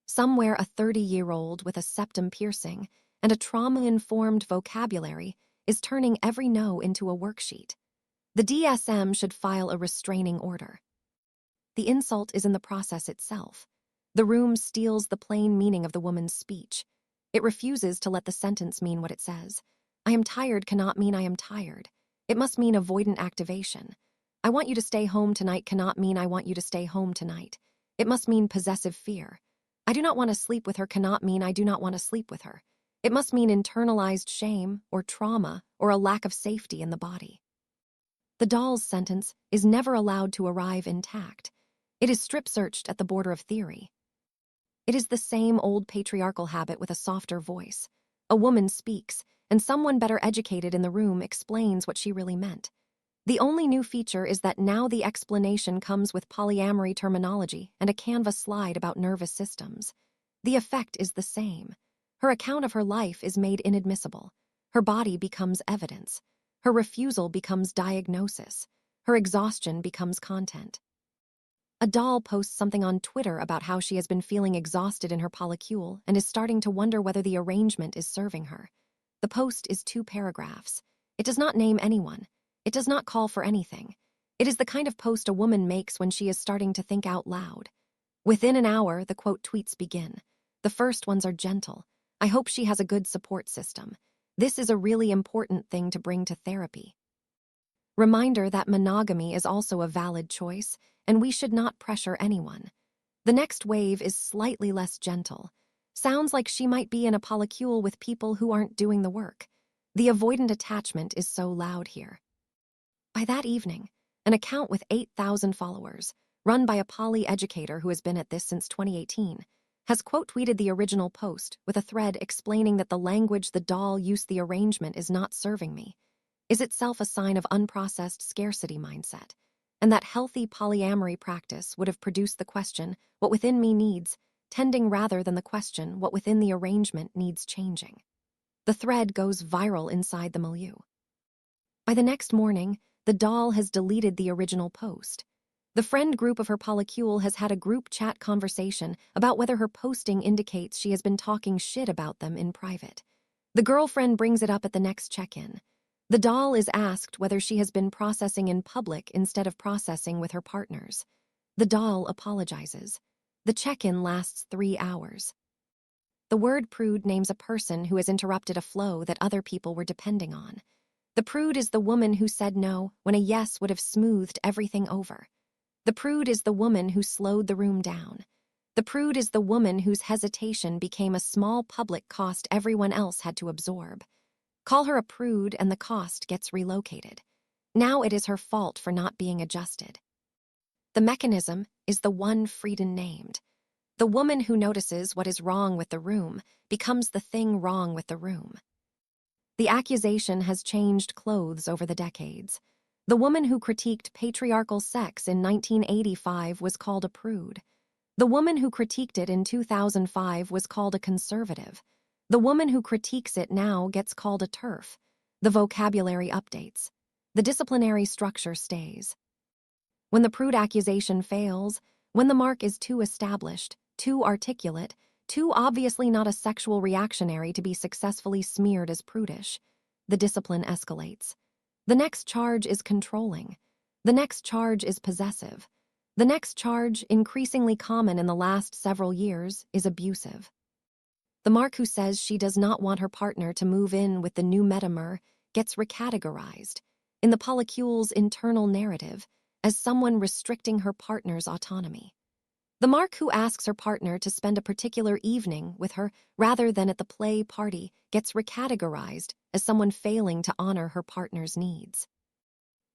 Somewhere a 30-year-old with a septum piercing and a trauma-informed vocabulary is turning every no into a worksheet. The DSM should file a restraining order. The insult is in the process itself. The room steals the plain meaning of the woman's speech. It refuses to let the sentence mean what it says. I am tired cannot mean I am tired. It must mean avoidant activation. I want you to stay home tonight cannot mean I want you to stay home tonight. It must mean possessive fear. I do not want to sleep with her cannot mean I do not want to sleep with her. It must mean internalized shame or trauma or a lack of safety in the body. The doll's sentence is never allowed to arrive intact. It is strip-searched at the border of theory. It is the same old patriarchal habit with a softer voice. A woman speaks, and someone better educated in the room explains what she really meant. The only new feature is that now the explanation comes with polyamory terminology and a Canva slide about nervous systems. The effect is the same. Her account of her life is made inadmissible. Her body becomes evidence. Her refusal becomes diagnosis. Her exhaustion becomes content. A doll posts something on Twitter about how she has been feeling exhausted in her polycule and is starting to wonder whether the arrangement is serving her. The post is 2 paragraphs. It does not name anyone. It does not call for anything. It is the kind of post a woman makes when she is starting to think out loud. Within an hour, the quote tweets begin. The first ones are gentle. I hope she has a good support system. This is a really important thing to bring to therapy. Reminder that monogamy is also a valid choice, and we should not pressure anyone. The next wave is slightly less gentle. Sounds like she might be in a polycule with people who aren't doing the work. The avoidant attachment is so loud here. By that evening, an account with 8,000 followers, run by a poly educator who has been at this since 2018, has quote-tweeted the original post with a thread explaining that the language the doll used the arrangement is not serving me, is itself a sign of unprocessed scarcity mindset, and that healthy polyamory practice would have produced the question, what within me needs, tending rather than the question, what within the arrangement needs changing. The thread goes viral inside the milieu. By the next morning, the doll has deleted the original post. The friend group of her polycule has had a group chat conversation about whether her posting indicates she has been talking shit about them in private. The girlfriend brings it up at the next check-in. The doll is asked whether she has been processing in public instead of processing with her partners. The doll apologizes. The check-in lasts 3 hours. The word prude names a person who has interrupted a flow that other people were depending on. The prude is the woman who said no when a yes would have smoothed everything over. The prude is the woman who slowed the room down. The prude is the woman whose hesitation became a small public cost everyone else had to absorb. Call her a prude and the cost gets relocated. Now it is her fault for not being adjusted. The mechanism is the one Frieden named. The woman who notices what is wrong with the room becomes the thing wrong with the room. The accusation has changed clothes over the decades. The woman who critiqued patriarchal sex in 1985 was called a prude. The woman who critiqued it in 2005 was called a conservative. The woman who critiques it now gets called a TERF. The vocabulary updates. The disciplinary structure stays. When the prude accusation fails, when the mark is too established, too articulate, too obviously not a sexual reactionary to be successfully smeared as prudish, the discipline escalates. The next charge is controlling. The next charge is possessive. The next charge, increasingly common in the last several years, is abusive. The mark who says she does not want her partner to move in with the new metamer gets recategorized in the polycule's internal narrative as someone restricting her partner's autonomy. The mark who asks her partner to spend a particular evening with her rather than at the play party gets recategorized as someone failing to honor her partner's needs.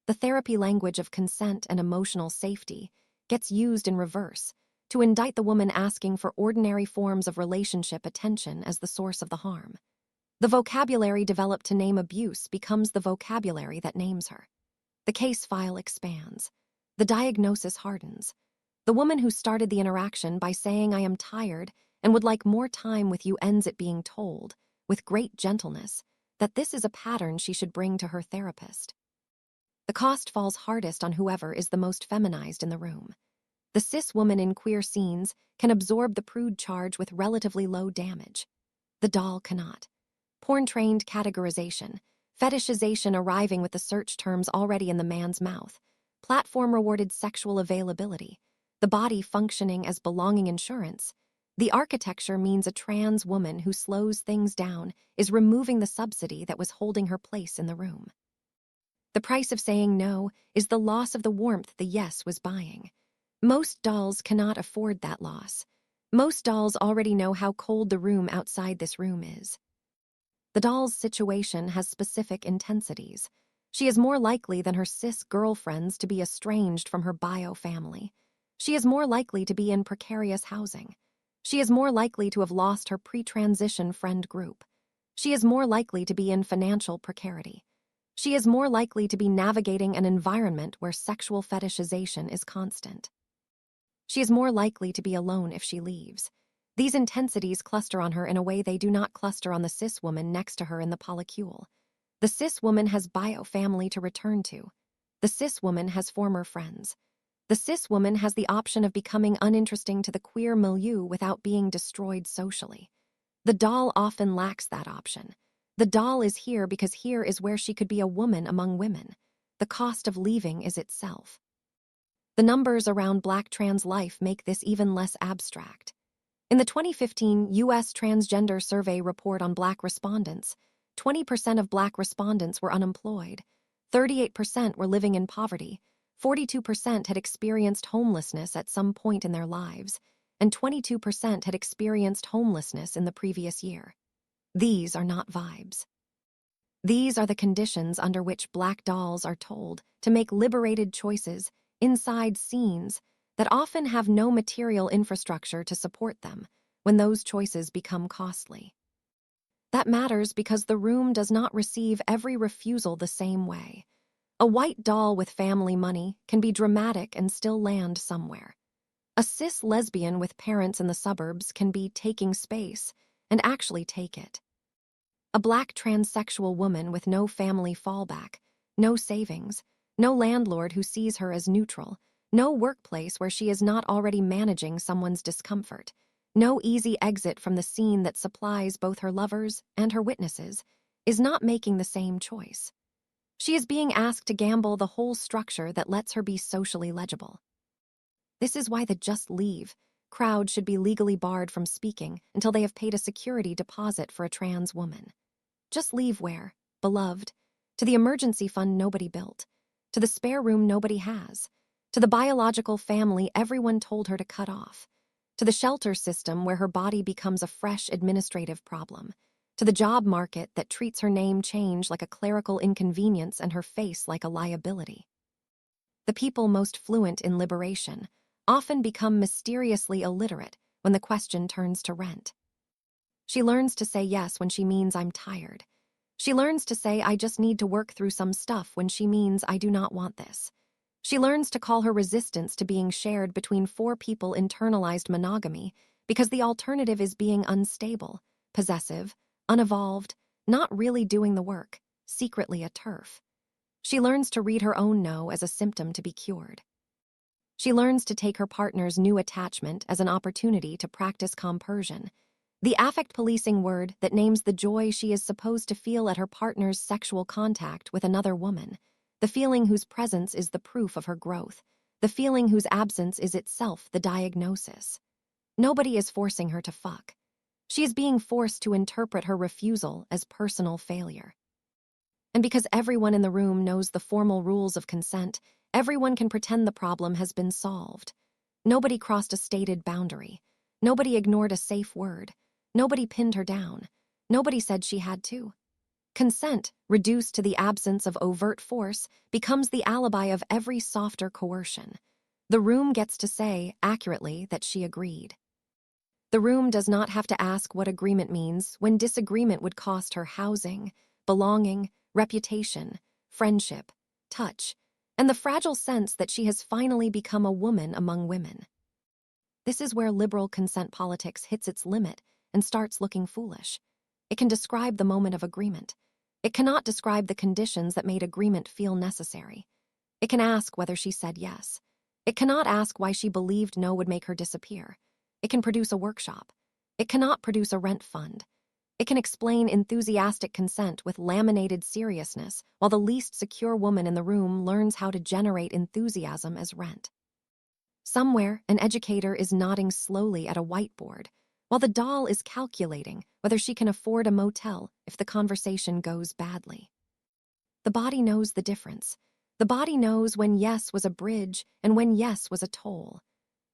The therapy language of consent and emotional safety gets used in reverse to indict the woman asking for ordinary forms of relationship attention as the source of the harm. The vocabulary developed to name abuse becomes the vocabulary that names her. The case file expands. The diagnosis hardens. The woman who started the interaction by saying I am tired and would like more time with you ends it being told, with great gentleness, that this is a pattern she should bring to her therapist. The cost falls hardest on whoever is the most feminized in the room. The cis woman in queer scenes can absorb the prude charge with relatively low damage. The doll cannot. Porn-trained categorization, fetishization arriving with the search terms already in the man's mouth, platform-rewarded sexual availability, the body functioning as belonging insurance. The architecture means a trans woman who slows things down is removing the subsidy that was holding her place in the room. The price of saying no is the loss of the warmth the yes was buying. Most dolls cannot afford that loss. Most dolls already know how cold the room outside this room is. The doll's situation has specific intensities. She is more likely than her cis girlfriends to be estranged from her bio family. She is more likely to be in precarious housing. She is more likely to have lost her pre-transition friend group. She is more likely to be in financial precarity. She is more likely to be navigating an environment where sexual fetishization is constant. She is more likely to be alone if she leaves. These intensities cluster on her in a way they do not cluster on the cis woman next to her in the polycule. The cis woman has bio-family to return to. The cis woman has former friends. The cis woman has the option of becoming uninteresting to the queer milieu without being destroyed socially. The doll often lacks that option. The doll is here because here is where she could be a woman among women. The cost of leaving is itself. The numbers around Black trans life make this even less abstract. In the 2015 U.S. Transgender Survey report on Black respondents, 20% of Black respondents were unemployed, 38% were living in poverty, 42% had experienced homelessness at some point in their lives, and 22% had experienced homelessness in the previous year. These are not vibes. These are the conditions under which Black dolls are told to make liberated choices inside scenes that often have no material infrastructure to support them when those choices become costly. That matters because the room does not receive every refusal the same way. A white doll with family money can be dramatic and still land somewhere. A cis lesbian with parents in the suburbs can be taking space and actually take it. A Black transsexual woman with no family fallback, no savings, no landlord who sees her as neutral, no workplace where she is not already managing someone's discomfort, no easy exit from the scene that supplies both her lovers and her witnesses, is not making the same choice. She is being asked to gamble the whole structure that lets her be socially legible. This is why the "just leave" crowd should be legally barred from speaking until they have paid a security deposit for a trans woman. Just leave where, beloved? To the emergency fund nobody built, to the spare room nobody has, to the biological family everyone told her to cut off, to the shelter system where her body becomes a fresh administrative problem, to the job market that treats her name change like a clerical inconvenience and her face like a liability. The people most fluent in liberation often become mysteriously illiterate when the question turns to rent. She learns to say yes when she means I'm tired. She learns to say I just need to work through some stuff when she means I do not want this. She learns to call her resistance to being shared between 4 people internalized monogamy because the alternative is being unstable, possessive, unevolved, not really doing the work, secretly a TERF. She learns to read her own no as a symptom to be cured. She learns to take her partner's new attachment as an opportunity to practice compersion, the affect policing word that names the joy she is supposed to feel at her partner's sexual contact with another woman, the feeling whose presence is the proof of her growth, the feeling whose absence is itself the diagnosis. Nobody is forcing her to fuck. She is being forced to interpret her refusal as personal failure. And because everyone in the room knows the formal rules of consent, everyone can pretend the problem has been solved. Nobody crossed a stated boundary. Nobody ignored a safe word. Nobody pinned her down. Nobody said she had to. Consent, reduced to the absence of overt force, becomes the alibi of every softer coercion. The room gets to say, accurately, that she agreed. The room does not have to ask what agreement means when disagreement would cost her housing, belonging, reputation, friendship, touch, and the fragile sense that she has finally become a woman among women. This is where liberal consent politics hits its limit and starts looking foolish. It can describe the moment of agreement. It cannot describe the conditions that made agreement feel necessary. It can ask whether she said yes. It cannot ask why she believed no would make her disappear. It can produce a workshop. It cannot produce a rent fund. It can explain enthusiastic consent with laminated seriousness, while the least secure woman in the room learns how to generate enthusiasm as rent. Somewhere, an educator is nodding slowly at a whiteboard, while the doll is calculating whether she can afford a motel if the conversation goes badly. The body knows the difference. The body knows when yes was a bridge and when yes was a toll.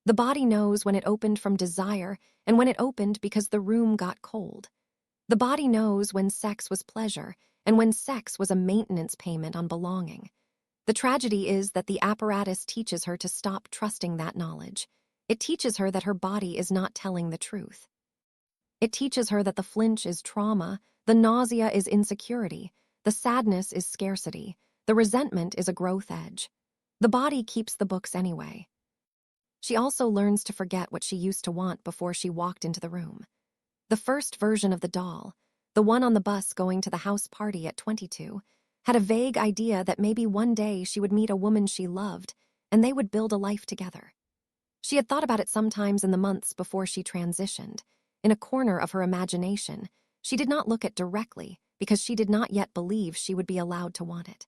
The body knows when it opened from desire and when it opened because the room got cold. The body knows when sex was pleasure and when sex was a maintenance payment on belonging. The tragedy is that the apparatus teaches her to stop trusting that knowledge. It teaches her that her body is not telling the truth. It teaches her that the flinch is trauma, the nausea is insecurity, The sadness is scarcity. The resentment is a growth edge. The body keeps the books anyway. She also learns to forget what she used to want before she walked into the room. The first version of the doll, the one on the bus going to the house party at 22, had a vague idea that maybe one day she would meet a woman she loved and they would build a life together. She had thought about it sometimes in the months before she transitioned. In a corner of her imagination, she did not look it directly because she did not yet believe she would be allowed to want it.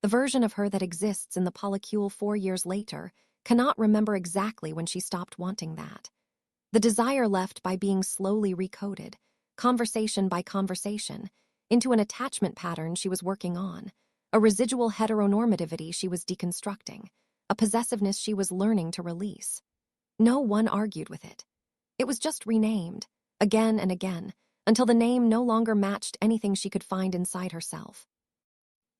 The version of her that exists in the Polycule 4 years later cannot remember exactly when she stopped wanting that. The desire left by being slowly recoded, conversation by conversation, into an attachment pattern she was working on, a residual heteronormativity she was deconstructing, a possessiveness she was learning to release. No one argued with it. It was just renamed, again and again, until the name no longer matched anything she could find inside herself.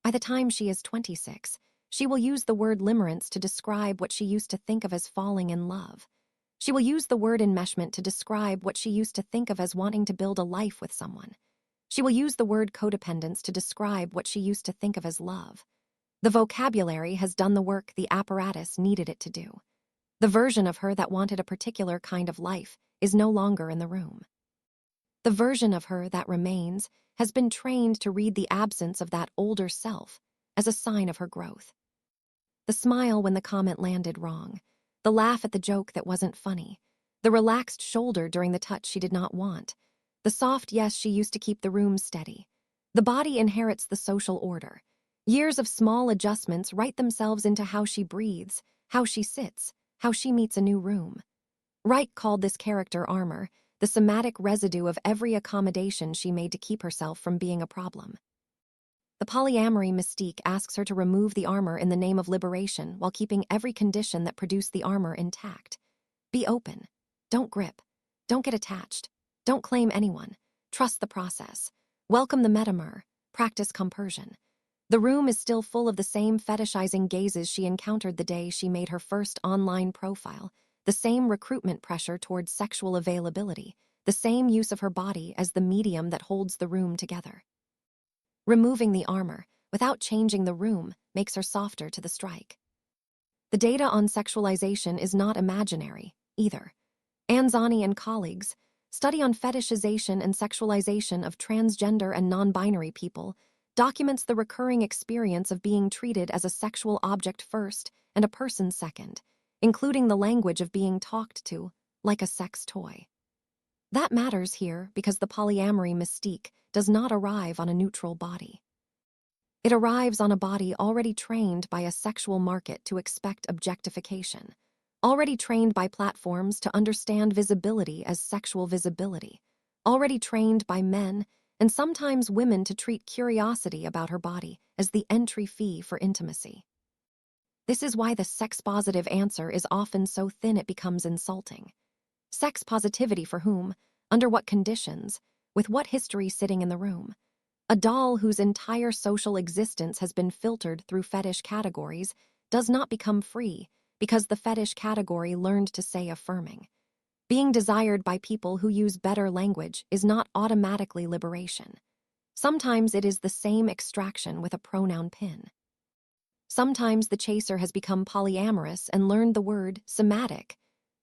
By the time she is 26, she will use the word limerence to describe what she used to think of as falling in love. She will use the word enmeshment to describe what she used to think of as wanting to build a life with someone. She will use the word codependence to describe what she used to think of as love. The vocabulary has done the work the apparatus needed it to do. The version of her that wanted a particular kind of life is no longer in the room. The version of her that remains has been trained to read the absence of that older self as a sign of her growth. The smile when the comment landed wrong, the laugh at the joke that wasn't funny, the relaxed shoulder during the touch she did not want, the soft yes she used to keep the room steady. The body inherits the social order. Years of small adjustments write themselves into how she breathes, how she sits, how she meets a new room. Reich called this character armor, the somatic residue of every accommodation she made to keep herself from being a problem. The polyamory mystique asks her to remove the armor in the name of liberation while keeping every condition that produced the armor intact. Be open. Don't grip. Don't get attached. Don't claim anyone. Trust the process. Welcome the metamer. Practice compersion. The room is still full of the same fetishizing gazes she encountered the day she made her first online profile, the same recruitment pressure towards sexual availability, the same use of her body as the medium that holds the room together. Removing the armor, without changing the room, makes her softer to the strike. The data on sexualization is not imaginary, either. Anzani and colleagues' study on fetishization and sexualization of transgender and non-binary people documents the recurring experience of being treated as a sexual object first and a person second, including the language of being talked to like a sex toy. That matters here because the polyamory mystique does not arrive on a neutral body. It arrives on a body already trained by a sexual market to expect objectification, already trained by platforms to understand visibility as sexual visibility, already trained by men and sometimes women to treat curiosity about her body as the entry fee for intimacy. This is why the sex-positive answer is often so thin it becomes insulting. Sex positivity for whom? Under what conditions? With what history sitting in the room? A doll whose entire social existence has been filtered through fetish categories does not become free because the fetish category learned to say affirming. Being desired by people who use better language is not automatically liberation. Sometimes it is the same extraction with a pronoun pin. Sometimes the chaser has become polyamorous and learned the word somatic,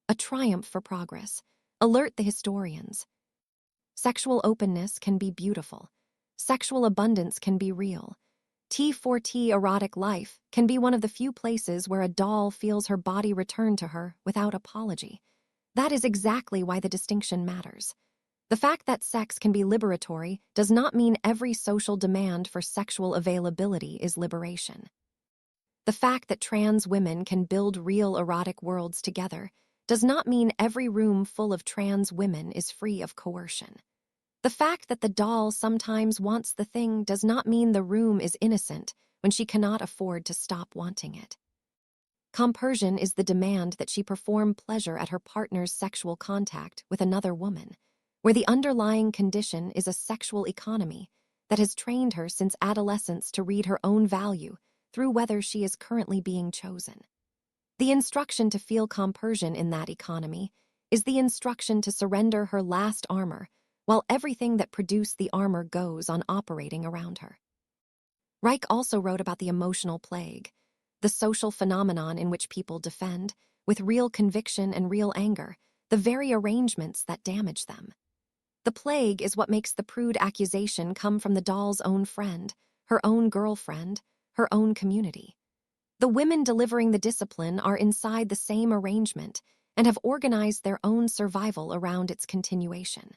a triumph for progress. Alert the historians. Sexual openness can be beautiful. Sexual abundance can be real. T4T erotic life can be one of the few places where a doll feels her body return to her without apology. That is exactly why the distinction matters. The fact that sex can be liberatory does not mean every social demand for sexual availability is liberation. The fact that trans women can build real erotic worlds together does not mean every room full of trans women is free of coercion. The fact that the doll sometimes wants the thing does not mean the room is innocent when she cannot afford to stop wanting it. Compersion is the demand that she perform pleasure at her partner's sexual contact with another woman, where the underlying condition is a sexual economy that has trained her since adolescence to read her own value through whether she is currently being chosen. The instruction to feel compersion in that economy is the instruction to surrender her last armor while everything that produced the armor goes on operating around her. Reich also wrote about the emotional plague, the social phenomenon in which people defend, with real conviction and real anger, the very arrangements that damage them. The plague is what makes the prude accusation come from the doll's own friend, her own girlfriend, her own community. The women delivering the discipline are inside the same arrangement and have organized their own survival around its continuation.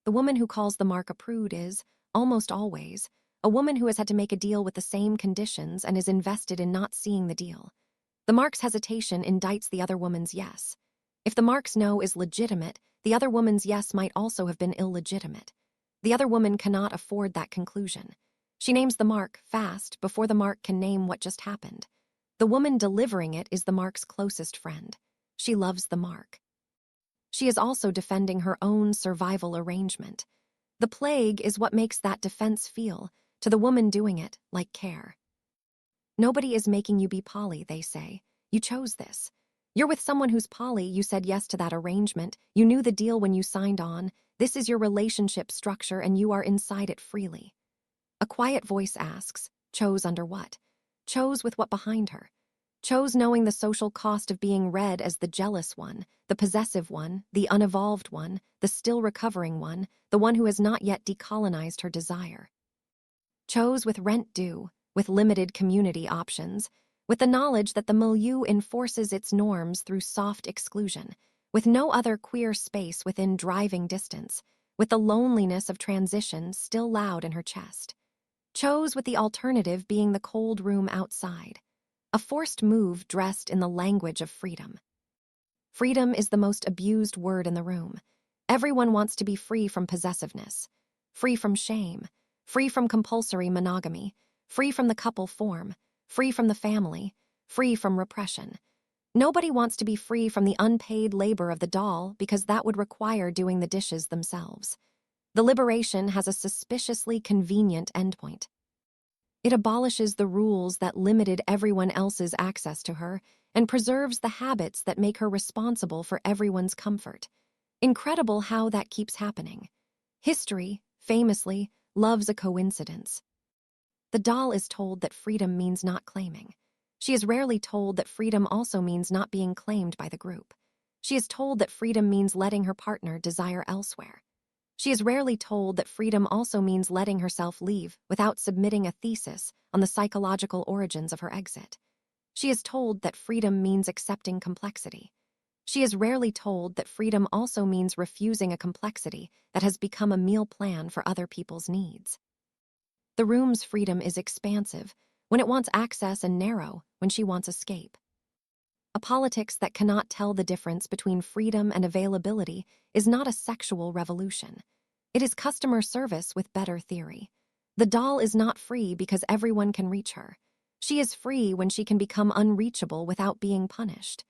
The woman who calls the mark a prude is, almost always, a woman who has had to make a deal with the same conditions and is invested in not seeing the deal. The mark's hesitation indicts the other woman's yes. If the mark's no is legitimate, the other woman's yes might also have been illegitimate. The other woman cannot afford that conclusion. She names the mark fast before the mark can name what just happened. The woman delivering it is the mark's closest friend. She loves the mark. She is also defending her own survival arrangement. The plague is what makes that defense feel, to the woman doing it, like care. Nobody is making you be poly, they say. You chose this. You're with someone who's poly, you said yes to that arrangement, you knew the deal when you signed on, this is your relationship structure and you are inside it freely. A quiet voice asks, chose under what? Chose with what behind her? Chose knowing the social cost of being read as the jealous one, the possessive one, the unevolved one, the still recovering one, the one who has not yet decolonized her desire. Chose with rent due, with limited community options, with the knowledge that the milieu enforces its norms through soft exclusion, with no other queer space within driving distance, with the loneliness of transition still loud in her chest. Chose with the alternative being the cold room outside, a forced move dressed in the language of freedom. Freedom is the most abused word in the room. Everyone wants to be free from possessiveness, free from shame, free from compulsory monogamy, free from the couple form, free from the family, free from repression. Nobody wants to be free from the unpaid labor of the doll because that would require doing the dishes themselves. The liberation has a suspiciously convenient endpoint. It abolishes the rules that limited everyone else's access to her and preserves the habits that make her responsible for everyone's comfort. Incredible how that keeps happening. History, famously, loves a coincidence. The doll is told that freedom means not claiming. She is rarely told that freedom also means not being claimed by the group. She is told that freedom means letting her partner desire elsewhere. She is rarely told that freedom also means letting herself leave without submitting a thesis on the psychological origins of her exit. She is told that freedom means accepting complexity. She is rarely told that freedom also means refusing a complexity that has become a meal plan for other people's needs. The room's freedom is expansive when it wants access and narrow when she wants escape. A politics that cannot tell the difference between freedom and availability is not a sexual revolution. It is customer service with better theory. The doll is not free because everyone can reach her. She is free when she can become unreachable without being punished.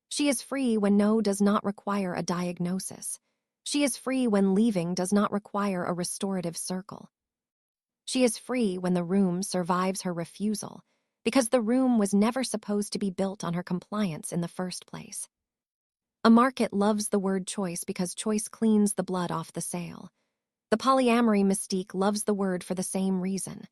She is free when no does not require a diagnosis. She is free when leaving does not require a restorative circle. She is free when the room survives her refusal, because the room was never supposed to be built on her compliance in the first place. A market loves the word choice because choice cleans the blood off the sale. The polyamory mystique loves the word for the same reason.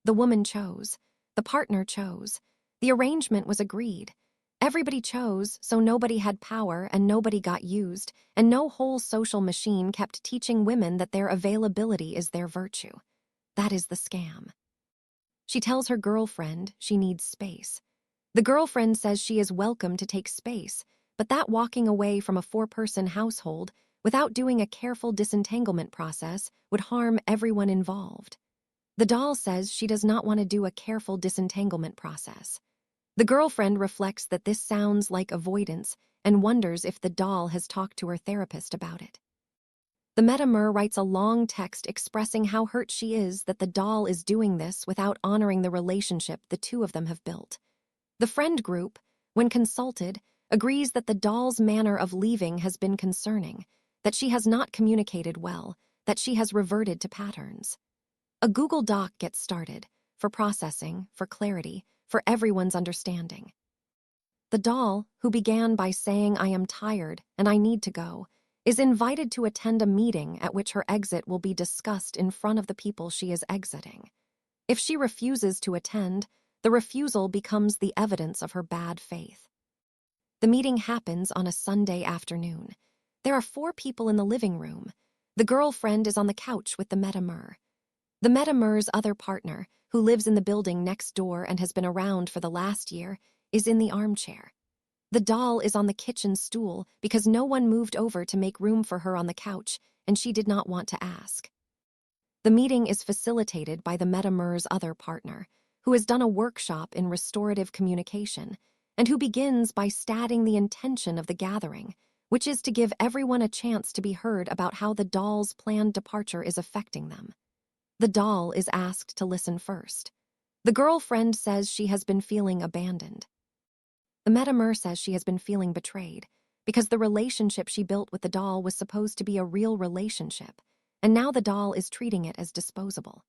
The woman chose. The partner chose. The arrangement was agreed. Everybody chose, so nobody had power and nobody got used, and no whole social machine kept teaching women that their availability is their virtue. That is the scam. She tells her girlfriend she needs space. The girlfriend says she is welcome to take space, but that walking away from a 4-person household without doing a careful disentanglement process would harm everyone involved. The doll says she does not want to do a careful disentanglement process. The girlfriend reflects that this sounds like avoidance and wonders if the doll has talked to her therapist about it. The metamer writes a long text expressing how hurt she is that the doll is doing this without honoring the relationship the two of them have built. The friend group, when consulted, agrees that the doll's manner of leaving has been concerning, that she has not communicated well, that she has reverted to patterns. A Google Doc gets started, for processing, for clarity, for everyone's understanding. The doll, who began by saying I am tired and I need to go, is invited to attend a meeting at which her exit will be discussed in front of the people she is exiting. If she refuses to attend, the refusal becomes the evidence of her bad faith. The meeting happens on a Sunday afternoon. There are 4 people in the living room. The girlfriend is on the couch with the metamer. The metamer's other partner, who lives in the building next door and has been around for the last year, is in the armchair. The doll is on the kitchen stool because no one moved over to make room for her on the couch, and she did not want to ask. The meeting is facilitated by the metamer's other partner, who has done a workshop in restorative communication, and who begins by stating the intention of the gathering, which is to give everyone a chance to be heard about how the doll's planned departure is affecting them. The doll is asked to listen first. The girlfriend says she has been feeling abandoned. The metamer says she has been feeling betrayed because the relationship she built with the doll was supposed to be a real relationship, and now the doll is treating it as disposable.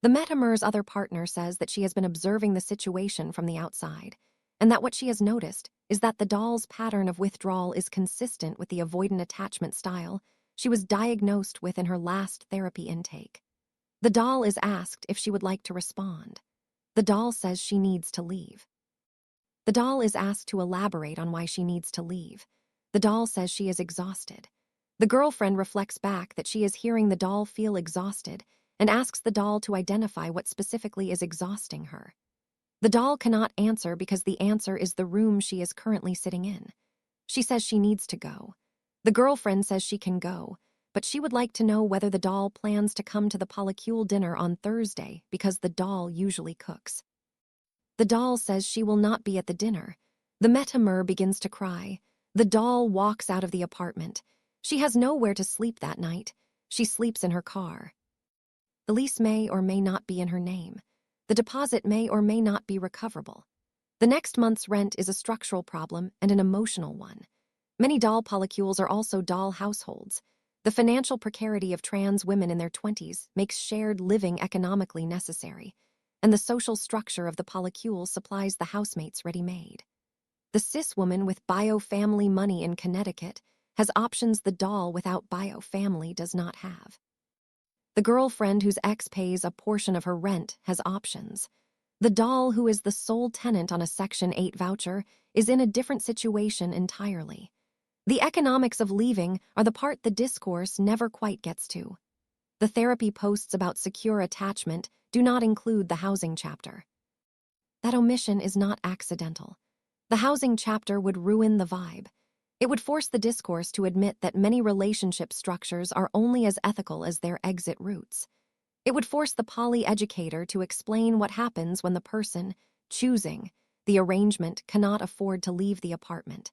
The metamer's other partner says that she has been observing the situation from the outside, and that what she has noticed is that the doll's pattern of withdrawal is consistent with the avoidant attachment style she was diagnosed with in her last therapy intake. The doll is asked if she would like to respond. The doll says she needs to leave. The doll is asked to elaborate on why she needs to leave. The doll says she is exhausted. The girlfriend reflects back that she is hearing the doll feel exhausted and asks the doll to identify what specifically is exhausting her. The doll cannot answer because the answer is the room she is currently sitting in. She says she needs to go. The girlfriend says she can go, but she would like to know whether the doll plans to come to the Polycule dinner on Thursday because the doll usually cooks. The doll says she will not be at the dinner. The metamer begins to cry. The doll walks out of the apartment. She has nowhere to sleep that night. She sleeps in her car. The lease may or may not be in her name. The deposit may or may not be recoverable. The next month's rent is a structural problem and an emotional one. Many doll polycules are also doll households. The financial precarity of trans women in their 20s makes shared living economically necessary, and the social structure of the polycule supplies the housemates ready-made. The cis woman with bio-family money in Connecticut has options the doll without bio-family does not have. The girlfriend whose ex pays a portion of her rent has options. The doll who is the sole tenant on a Section 8 voucher is in a different situation entirely. The economics of leaving are the part the discourse never quite gets to. The therapy posts about secure attachment do not include the housing chapter. That omission is not accidental. The housing chapter would ruin the vibe. It would force the discourse to admit that many relationship structures are only as ethical as their exit routes. It would force the poly-educator to explain what happens when the person choosing the arrangement cannot afford to leave the apartment.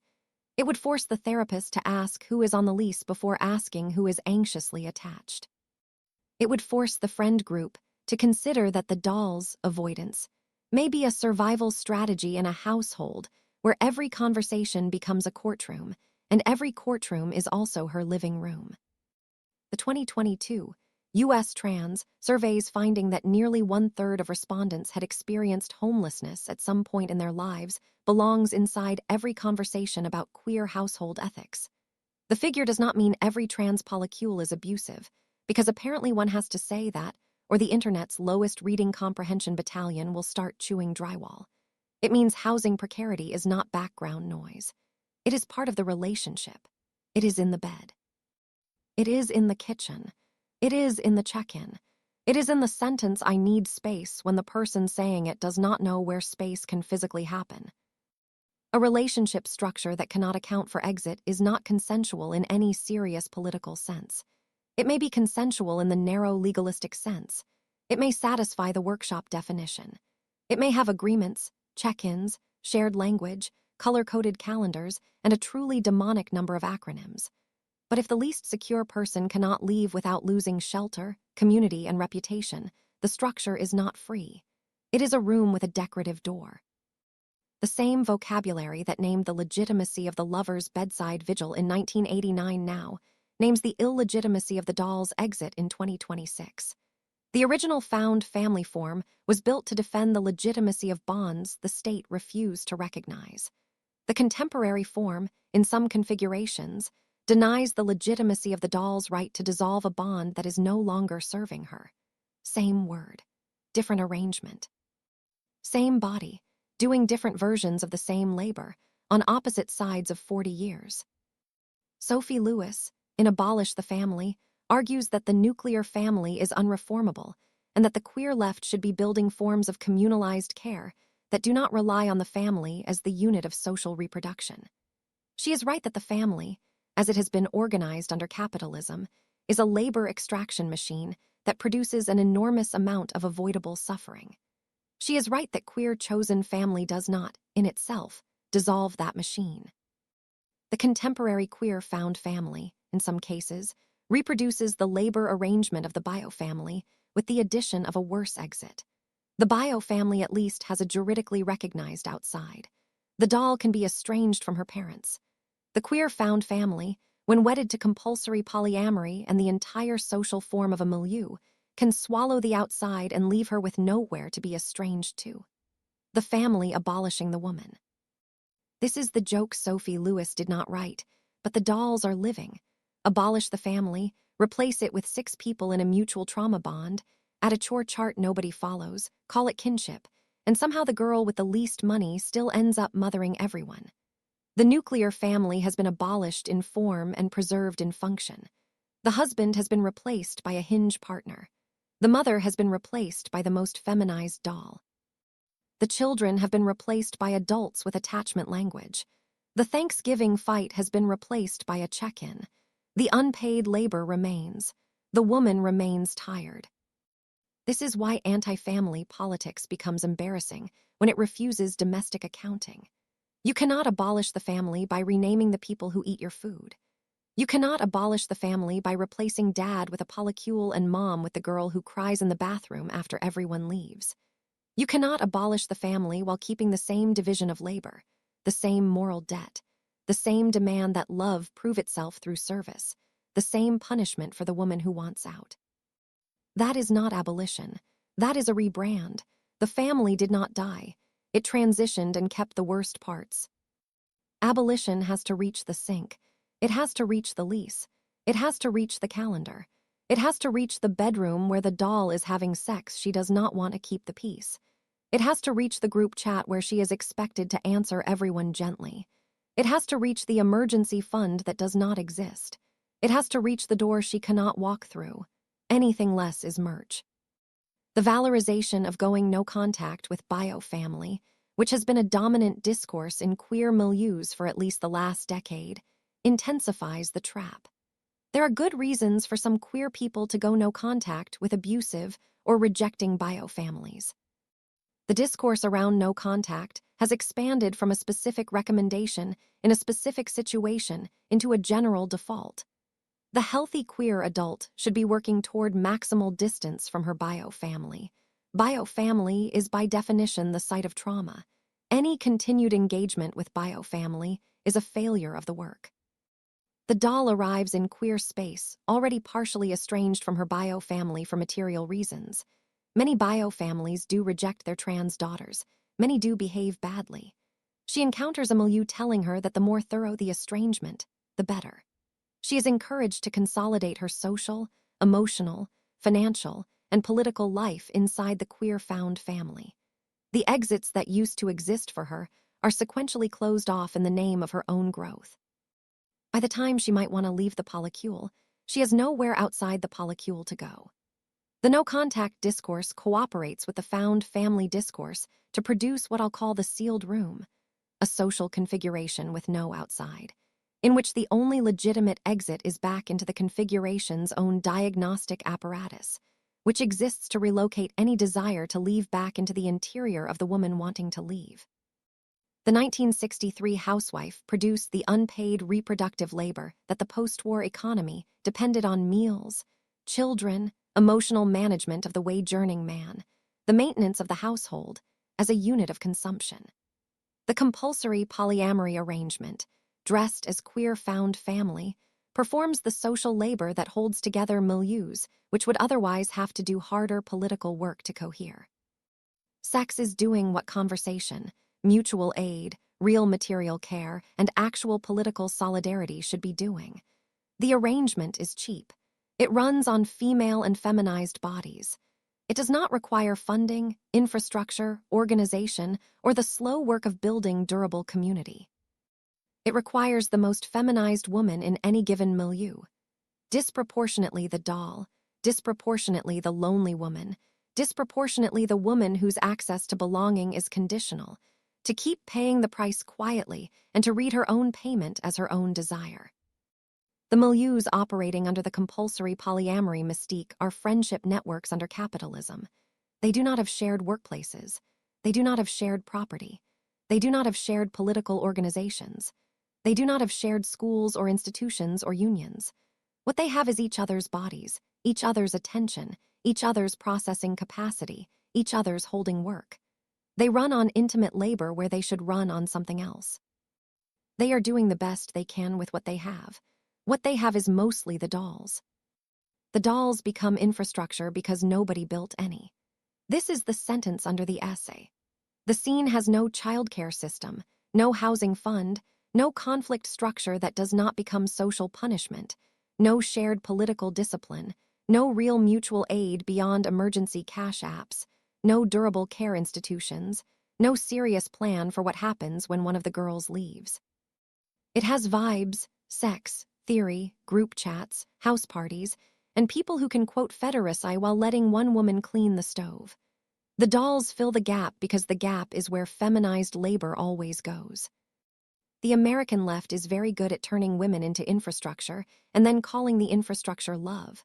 It would force the therapist to ask who is on the lease before asking who is anxiously attached. It would force the friend group to consider that the doll's avoidance may be a survival strategy in a household where every conversation becomes a courtroom, and every courtroom is also her living room. The 2022 U.S. Trans surveys finding that nearly 1/3 of respondents had experienced homelessness at some point in their lives belongs inside every conversation about queer household ethics. The figure does not mean every trans polycule is abusive, because apparently one has to say that, or the internet's lowest reading comprehension battalion will start chewing drywall. It means housing precarity is not background noise. It is part of the relationship. It is in the bed. It is in the kitchen. It is in the check-in. It is in the sentence, "I need space," when the person saying it does not know where space can physically happen. A relationship structure that cannot account for exit is not consensual in any serious political sense. It may be consensual in the narrow legalistic sense. It may satisfy the workshop definition. It may have agreements, check-ins, shared language, color-coded calendars, and a truly demonic number of acronyms. But if the least secure person cannot leave without losing shelter, community, and reputation, the structure is not free. It is a room with a decorative door. The same vocabulary that named the legitimacy of the lover's bedside vigil in 1989 now names the illegitimacy of the doll's exit in 2026. The original found family form was built to defend the legitimacy of bonds the state refused to recognize. The contemporary form, in some configurations, denies the legitimacy of the doll's right to dissolve a bond that is no longer serving her. Same word. different arrangement. Same body, doing different versions of the same labor, on opposite sides of 40 years. Sophie Lewis, in Abolish the Family, argues that the nuclear family is unreformable and that the queer left should be building forms of communalized care that do not rely on the family as the unit of social reproduction. She is right that the family, as it has been organized under capitalism, is a labor extraction machine that produces an enormous amount of avoidable suffering. She is right that queer chosen family does not, in itself, dissolve that machine. The contemporary queer found family, in some cases, reproduces the labor arrangement of the biofamily with the addition of a worse exit. The biofamily at least has a juridically recognized outside. The doll can be estranged from her parents. The queer found family, when wedded to compulsory polyamory and the entire social form of a milieu, can swallow the outside and leave her with nowhere to be estranged to. The family abolishing the woman. This is the joke Sophie Lewis did not write, but the dolls are living. Abolish the family, replace it with 6 people in a mutual trauma bond, add a chore chart nobody follows, call it kinship, and somehow the girl with the least money still ends up mothering everyone. The nuclear family has been abolished in form and preserved in function. The husband has been replaced by a hinge partner. The mother has been replaced by the most feminized doll. The children have been replaced by adults with attachment language. The Thanksgiving fight has been replaced by a check-in. The unpaid labor remains. The woman remains tired. This is why anti-family politics becomes embarrassing when it refuses domestic accounting. You cannot abolish the family by renaming the people who eat your food. You cannot abolish the family by replacing dad with a polycule and mom with the girl who cries in the bathroom after everyone leaves. You cannot abolish the family while keeping the same division of labor, the same moral debt, the same demand that love prove itself through service, the same punishment for the woman who wants out. That is not abolition. That is a rebrand. The family did not die. It transitioned and kept the worst parts. Abolition has to reach the sink. It has to reach the lease. It has to reach the calendar. It has to reach the bedroom where the doll is having sex she does not want to keep the peace. It has to reach the group chat where she is expected to answer everyone gently. It has to reach the emergency fund that does not exist. It has to reach the door she cannot walk through. Anything less is merch. The valorization of going no contact with biofamily, which has been a dominant discourse in queer milieus for at least the last decade, intensifies the trap. There are good reasons for some queer people to go no contact with abusive or rejecting biofamilies. The discourse around no contact has expanded from a specific recommendation in a specific situation into a general default. The healthy queer adult should be working toward maximal distance from her biofamily. Biofamily is by definition the site of trauma. Any continued engagement with biofamily is a failure of the work. The doll arrives in queer space, already partially estranged from her biofamily for material reasons. Many biofamilies do reject their trans daughters. Many do behave badly. She encounters a milieu telling her that the more thorough the estrangement, the better. She is encouraged to consolidate her social, emotional, financial, and political life inside the queer found family. The exits that used to exist for her are sequentially closed off in the name of her own growth. By the time she might want to leave the polycule, she has nowhere outside the polycule to go. The no-contact discourse cooperates with the found family discourse to produce what I'll call the sealed room, a social configuration with no outside, in which the only legitimate exit is back into the configuration's own diagnostic apparatus, which exists to relocate any desire to leave back into the interior of the woman wanting to leave. The 1963 housewife produced the unpaid reproductive labor that the post-war economy depended on: meals, children, emotional management of the wage-earning man, the maintenance of the household as a unit of consumption. The compulsory polyamory arrangement, dressed as queer found family, performs the social labor that holds together milieus which would otherwise have to do harder political work to cohere. Sex is doing what conversation, mutual aid, real material care, and actual political solidarity should be doing. The arrangement is cheap. It runs on female and feminized bodies. It does not require funding, infrastructure, organization, or the slow work of building durable community. It requires the most feminized woman in any given milieu. Disproportionately the doll, disproportionately the lonely woman, disproportionately the woman whose access to belonging is conditional, to keep paying the price quietly and to read her own payment as her own desire. The milieus operating under the compulsory polyamory mystique are friendship networks under capitalism. They do not have shared workplaces. They do not have shared property. They do not have shared political organizations. They do not have shared schools or institutions or unions. What they have is each other's bodies, each other's attention, each other's processing capacity, each other's holding work. They run on intimate labor where they should run on something else. They are doing the best they can with what they have. What they have is mostly the dolls. The dolls become infrastructure because nobody built any. This is the sentence under the essay. The scene has no childcare system, no housing fund, no conflict structure that does not become social punishment, no shared political discipline, no real mutual aid beyond emergency cash apps, no durable care institutions, no serious plan for what happens when one of the girls leaves. It has vibes, sex, theory, group chats, house parties, and people who can quote Federicide while letting one woman clean the stove. The dolls fill the gap because the gap is where feminized labor always goes. The American left is very good at turning women into infrastructure and then calling the infrastructure love.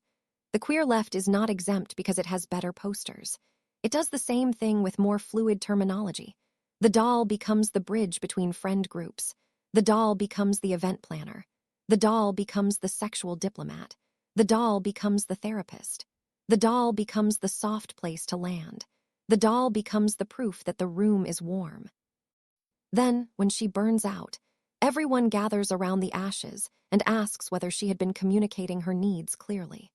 The queer left is not exempt because it has better posters. It does the same thing with more fluid terminology. The doll becomes the bridge between friend groups. The doll becomes the event planner. The doll becomes the sexual diplomat. The doll becomes the therapist. The doll becomes the soft place to land. The doll becomes the proof that the room is warm. Then, when she burns out, everyone gathers around the ashes and asks whether she had been communicating her needs clearly.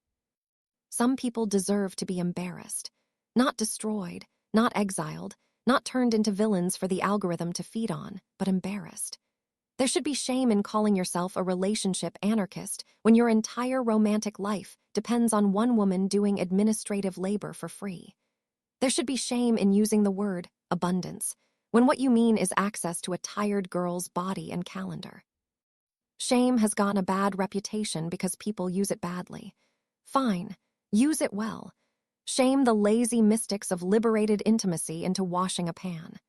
Some people deserve to be embarrassed, not destroyed, not exiled, not turned into villains for the algorithm to feed on, but embarrassed. There should be shame in calling yourself a relationship anarchist when your entire romantic life depends on one woman doing administrative labor for free. There should be shame in using the word abundance when what you mean is access to a tired girl's body and calendar. Shame has gotten a bad reputation because people use it badly. Fine, use it well. Shame the lazy mystics of liberated intimacy into washing a pan.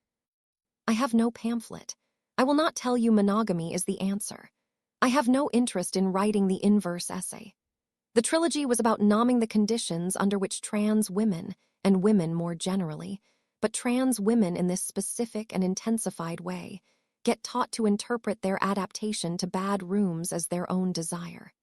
I have no pamphlet. I will not tell you monogamy is the answer. I have no interest in writing the inverse essay. The trilogy was about nomming the conditions under which trans women, and women more generally, but trans women in this specific and intensified way, get taught to interpret their adaptation to bad rooms as their own desire.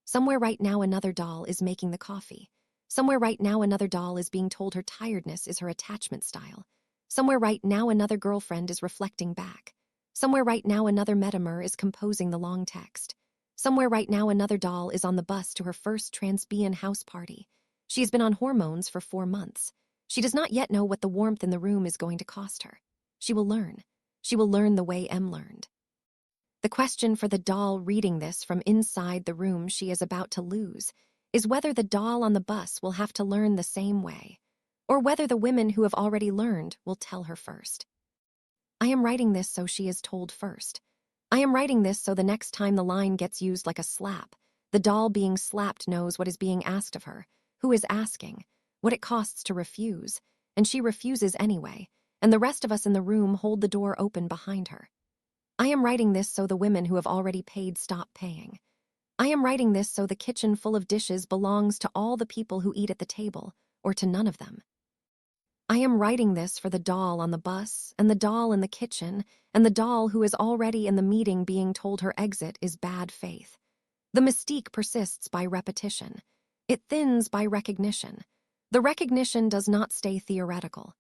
Somewhere right now another doll is making the coffee. Somewhere right now another doll is being told her tiredness is her attachment style. Somewhere right now another girlfriend is reflecting back. Somewhere right now another metamer is composing the long text. Somewhere right now another doll is on the bus to her first transbian house party. She has been on hormones for 4 months. She does not yet know what the warmth in the room is going to cost her. She will learn. She will learn the way M learned. The question for the doll reading this from inside the room she is about to lose is whether the doll on the bus will have to learn the same way, or whether the women who have already learned will tell her first. I am writing this so she is told first. I am writing this so the next time the line gets used like a slap, the doll being slapped knows what is being asked of her, who is asking, what it costs to refuse, and she refuses anyway, and the rest of us in the room hold the door open behind her. I am writing this so the women who have already paid stop paying. I am writing this so the kitchen full of dishes belongs to all the people who eat at the table, or to none of them. I am writing this for the doll on the bus, and the doll in the kitchen, and the doll who is already in the meeting being told her exit is bad faith. The mystique persists by repetition. It thins by recognition. The recognition does not stay theoretical.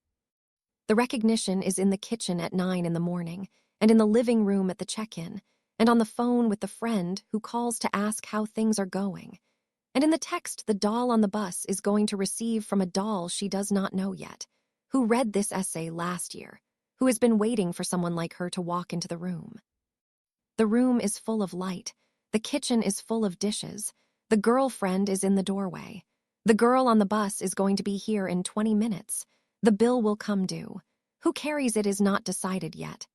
The recognition is in the kitchen at 9 in the morning, and in the living room at the check-in, and on the phone with the friend who calls to ask how things are going. And in the text the doll on the bus is going to receive from a doll she does not know yet, who read this essay last year, who has been waiting for someone like her to walk into the room. The room is full of light. The kitchen is full of dishes. The girlfriend is in the doorway. The girl on the bus is going to be here in 20 minutes. The bill will come due. Who carries it is not decided yet.